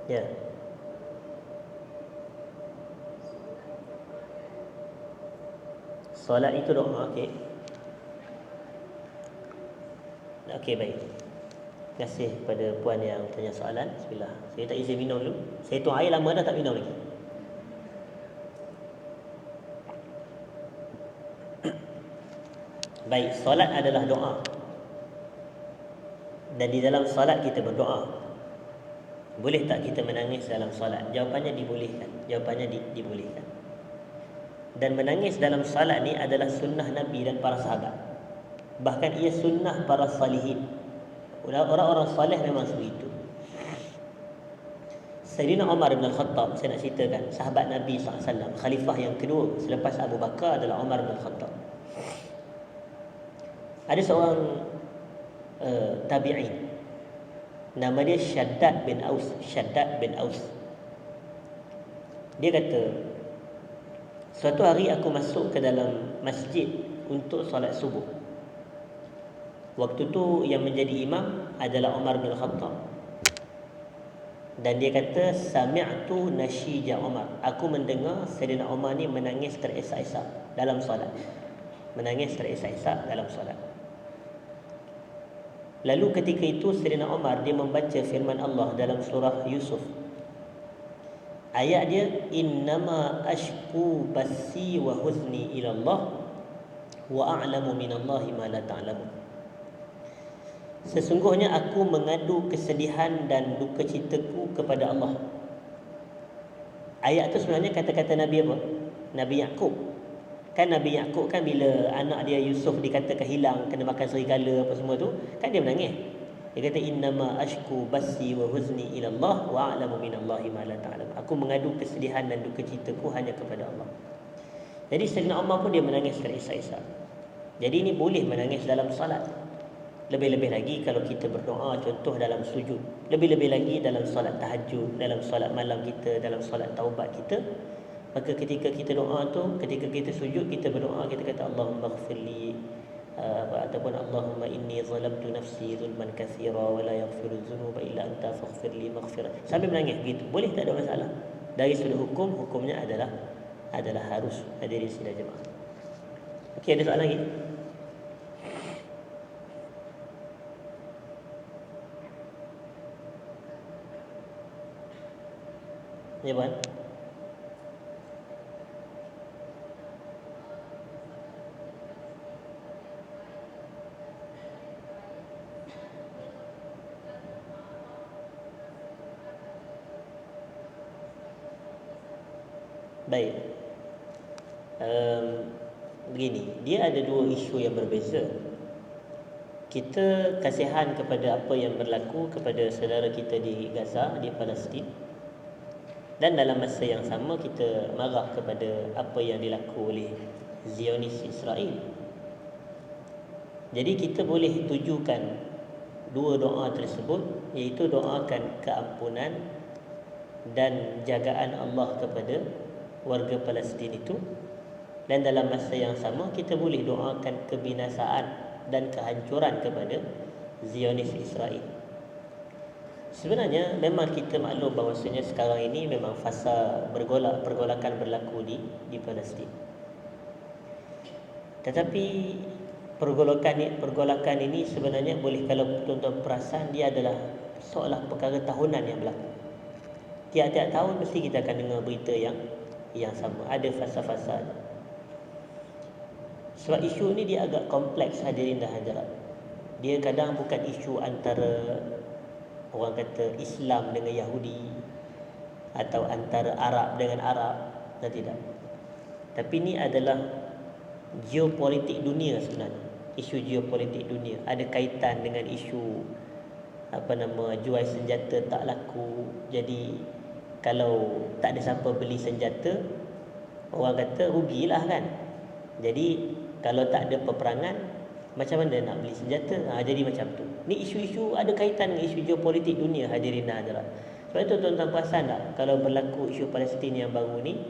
Ya. Solat itu doa, okey. Okey, baik. Terima kasih kepada puan yang tanya soalan. Bismillah. Saya tak izin minum dulu. Saya tuang air lama dah tak minum lagi. Baik, solat adalah doa. Dan di dalam solat kita berdoa. Boleh tak kita menangis dalam solat? Jawapannya dibolehkan. Dibolehkan. Dan menangis dalam salat ni adalah sunnah Nabi dan para sahabat. Bahkan ia sunnah para salihin. Orang-orang salih memang begitu. Sayyidina Umar bin Al-Khattab, saya nak ceritakan, sahabat Nabi SAW, khalifah yang kedua selepas Abu Bakar adalah Umar bin Al-Khattab. Ada seorang tabi'in, nama dia Shaddad bin Aus. Dia kata, suatu hari aku masuk ke dalam masjid untuk solat subuh. Waktu tu yang menjadi imam adalah Umar bin Khattab. Dan dia kata sami'tu nasyija Umar. Aku mendengar Sayyidina Umar ni menangis terisak-isak dalam solat. Menangis terisak-isak dalam solat. Lalu ketika itu Sayyidina Umar dia membaca firman Allah dalam surah Yusuf. Ayat dia innama ashku basi wa huzni ila Allah wa a'lamu minallahi ma la ta'lamun. Sesungguhnya aku mengadu kesedihan dan duka citaku kepada Allah. Ayat tu sebenarnya kata-kata Nabi apa? Nabi Yaqub. Kan Nabi Yaqub kan bila anak dia Yusuf dikatakan hilang, kena makan serigala apa semua tu, kan dia menangis. Dia kata innama ashku basi wa huzni ila Allah wa a'lamu minallahi ma la ta'lam. Aku mengadu kesedihan dan duka citaku hanya kepada Allah. Jadi Sayyidina Umar pun dia menangis terisak-isak. Jadi ini boleh menangis dalam salat. Lebih-lebih lagi kalau kita berdoa contoh dalam sujud. Lebih-lebih lagi dalam solat tahajud, dalam solat malam kita, dalam solat taubat kita. Maka ketika kita doa tu, ketika kita sujud, kita berdoa, kita kata Allahumma ghafirli ataupun Allahumma inni zalamtu nafsi zulman katsira wa la yaghfiru dzunuba illa anta faghfirli maghfirah. Sambil menangis gitu. Boleh, tak ada masalah. Dari sudut hukum, hukumnya adalah harus hadirin sidang jemaah. Okey, ada soalan lagi? Ya, Puan. Baik. Begini, dia ada dua isu yang berbeza. Kita kasihan kepada apa yang berlaku kepada saudara kita di Gaza, di Palestin. Dan dalam masa yang sama kita marah kepada apa yang dilaku oleh Zionis Israel. Jadi kita boleh tujukan dua doa tersebut, iaitu doakan keampunan dan jagaan Allah kepada warga Palestin itu. Dan dalam masa yang sama kita boleh doakan kebinasaan dan kehancuran kepada Zionis Israel. Sebenarnya memang kita maklum bahawasanya sekarang ini memang fasa pergolakan berlaku di Palestin. Tetapi pergolakan ini sebenarnya boleh, kalau tuan-tuan perasan, dia adalah seolah perkara tahunan yang berlaku. Tiap-tiap tahun mesti kita akan dengar berita yang sama, ada fasa-fasa. Sebab isu ni dia agak kompleks hadirin dan hadirat. Dia kadang bukan isu antara orang kata Islam dengan Yahudi atau antara Arab dengan Arab, dan tidak. Tapi ini adalah geopolitik dunia sebenarnya. Isu geopolitik dunia ada kaitan dengan isu jual senjata tak laku. Jadi kalau tak ada siapa beli senjata, orang kata rugilah kan. Jadi kalau tak ada peperangan, macam mana nak beli senjata? Jadi macam tu. Ni isu-isu ada kaitan dengan isu geopolitik dunia hadirin dan hadirat. Sebab itu tuan-tuan perasan tak, kalau berlaku isu Palestin yang baru ni,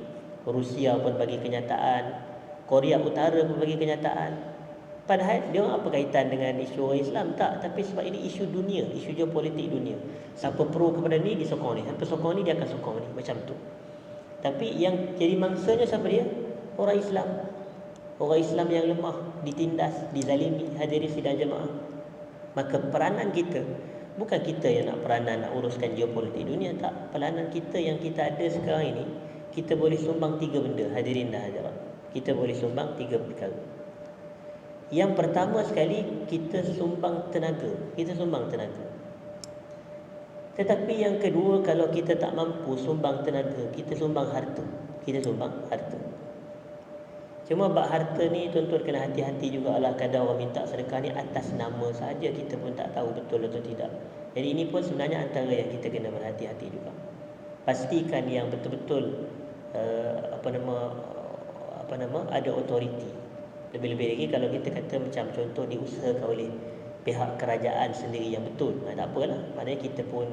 Rusia pun bagi kenyataan, Korea Utara pun bagi kenyataan. Padahal dia orang apa kaitan dengan isu orang Islam? Tak, tapi sebab ini isu dunia, isu geopolitik dunia. Siapa pro kepada ni, dia sokong ni. Siapa sokong ni, dia akan sokong ni. Macam tu. Tapi yang jadi mangsanya siapa dia? Orang Islam. Orang Islam yang lemah, ditindas, dizalimi, hadirin sidang jemaah. Maka peranan kita, bukan kita yang nak peranan nak uruskan geopolitik dunia, tak. Peranan kita yang kita ada sekarang ini, kita boleh sumbang 3 benda hadirin dan hadirat. Kita boleh sumbang 3 perkara. Yang pertama sekali, kita sumbang tenaga. Kita sumbang tenaga. Tetapi yang kedua, kalau kita tak mampu sumbang tenaga, kita sumbang harta. Kita sumbang harta. Cuma bab harta ni tuan-tuan kena hati-hati jugalah. Kadang orang minta sedekah ni atas nama saja, kita pun tak tahu betul atau tidak. Jadi ini pun sebenarnya antara yang kita kena berhati-hati juga. Pastikan yang betul-betul ada autoriti. Lebih-lebih lagi kalau kita kata macam contoh diusahakan oleh pihak kerajaan sendiri yang betul. Tak apalah. Maknanya kita pun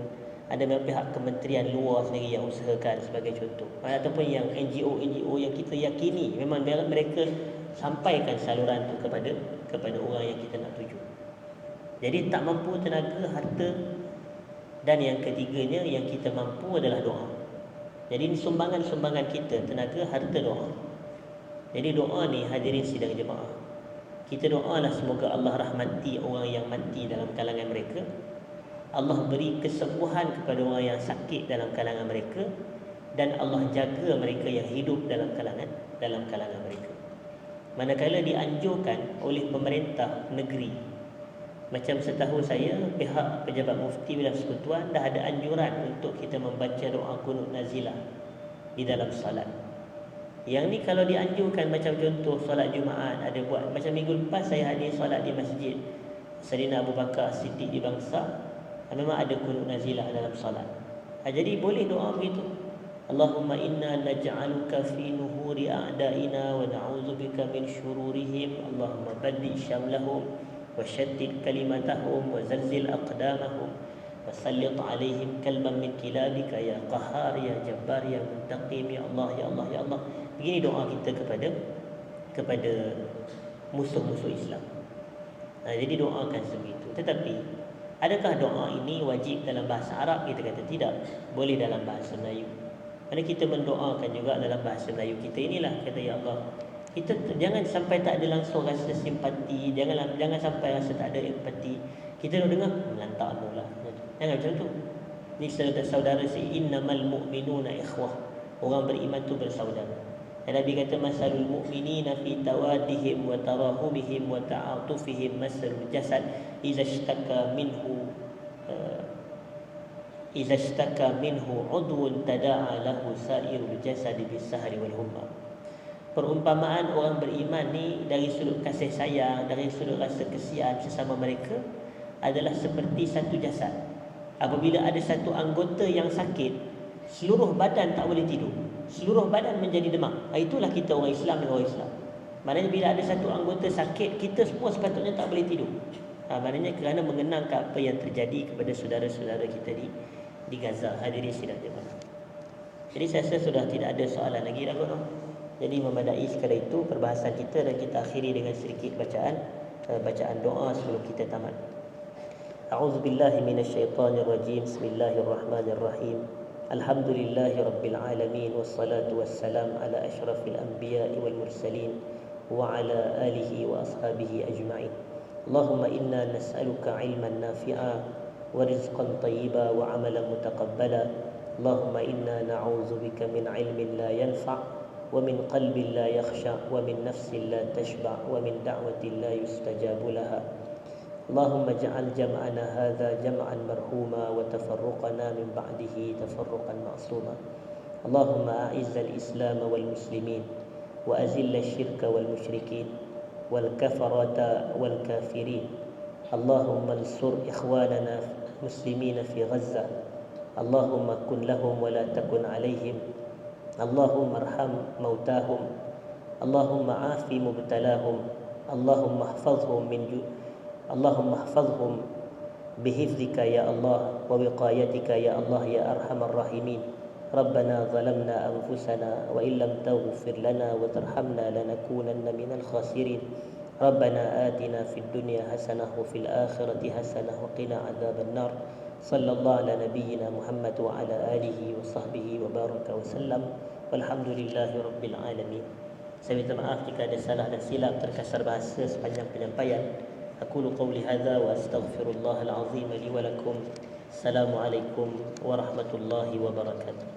ada pihak kementerian luar sendiri yang usahakan sebagai contoh. Ataupun yang NGO yang kita yakini memang mereka sampaikan saluran itu kepada orang yang kita nak tuju. Jadi tak mampu tenaga, harta, Dan yang ketiganya yang kita mampu adalah doa. Jadi ini sumbangan-sumbangan kita, tenaga, harta, doa. Jadi doa ni hadirin sidang jemaah, kita doalah semoga Allah rahmati orang yang mati dalam kalangan mereka. Allah beri kesembuhan kepada orang yang sakit dalam kalangan mereka, dan Allah jaga mereka yang hidup dalam kalangan mereka. Manakala dianjurkan oleh pemerintah negeri, macam setahu saya pihak pejabat mufti wilayah persekutuan dah ada anjuran untuk kita membaca doa qunut nazilah di dalam solat. Yang ni kalau dianjurkan, macam contoh solat Jumaat ada buat, macam minggu lepas saya hadir solat di masjid Sayyidina Abu Bakar Siddiq di Bangsa, memang ada qunut nazilah dalam solat. Jadi boleh doa begitu. Allahumma inna naj'aluka fi nuhuri a'daina wa na'udzubika min syururihim. Allahumma baddi syamlahum wa syaddid kalimatahum wa zalzil aqdamahum wa sallit alaihim kalban min kilabika ya qahhar ya jabbar ya muntaqim ya Allah ya Allah ya Allah. Begini doa kita kepada musuh-musuh Islam. Jadi doakan sebegitu. Tetapi adakah doa ini wajib dalam bahasa Arab? Kita kata tidak, boleh dalam bahasa Melayu. Kerana kita mendoakan juga dalam bahasa Melayu kita inilah, kata ya Allah, kita jangan sampai tak ada langsung rasa simpati, jangan sampai rasa tak ada empati. Kita nak dengar melantakmu lah, jangan macam tu. Ni saudara si innamal mu'minuna ikhwah, orang beriman tu bersaudara. Dan Nabi kata masalul mu'minina fi tawadihim wa tarahumihim wa ta'atufihim masalul jasad idza ishtaka minhu udwun tada'a lahu sa'irul jasad bis-sahri wal humma. Perumpamaan orang beriman ni dari sudut kasih sayang, dari sudut rasa kesian sesama mereka adalah seperti satu jasad. Apabila ada satu anggota yang sakit, seluruh badan tak boleh tidur, seluruh badan menjadi demam. Itulah kita orang Islam dengan orang Islam. Maknanya bila ada satu anggota sakit, kita semua sepatutnya tak boleh tidur. Maknanya kerana mengenang apa yang terjadi kepada saudara-saudara kita di Gaza. Hadirin sidang jemaah. Jadi saya rasa sudah tidak ada soalan lagi dah kot. Jadi memadai sekadar itu perbahasan kita, dan kita akhiri dengan sedikit bacaan doa sebelum kita tamat. A'udzubillahi minasyaitonirrajim. Bismillahirrahmanirrahim. Alhamdulillahi rabbil alamin, wassalatu wassalam ala asyrafil anbiya'i wal mursalin wa ala alihi wa ashabihi ajma'in. Allahumma inna nas'aluka ilman nafi'a ورزقا طيبا وعملا متقبلا. اللهم إنا نعوذ بك من علم لا ينفع ومن قلب لا يخشع ومن نفس لا تشبع ومن دعوة لا يستجاب لها. اللهم اجعل جمعنا هذا جمعا مرحوما وتفرقنا من بعده تفرقا معصوما. اللهم أعز الإسلام والمسلمين وأذل الشرك والمشركين والكفرة والكافرين. اللهم انصر إخواننا المسلمين في غزة. اللهم كن لهم ولا تكن عليهم. اللهم ارحم موتاهم. اللهم عاف مبتلاهم. اللهم احفظهم بحفظك يا الله ووقايتك يا الله يا أرحم الراحمين. ربنا ظلمنا أنفسنا وإن لم تغفر لنا وترحمنا لنكونن من الخاسرين. ربنا آتنا في الدنيا حسنة وفي الآخرة حسنة وقنا عذاب النار. صلى الله على نبينا محمد وعلى آله وصحبه وبارك وسلم والحمد لله رب العالمين. Saya minta maaf jika ada salah dan silap, terkasar bahasa sepanjang penyampaian. Aqulu qawli hadza wa astaghfirullahal azim li wa lakum. Assalamualaikum warahmatullahi wabarakatuh.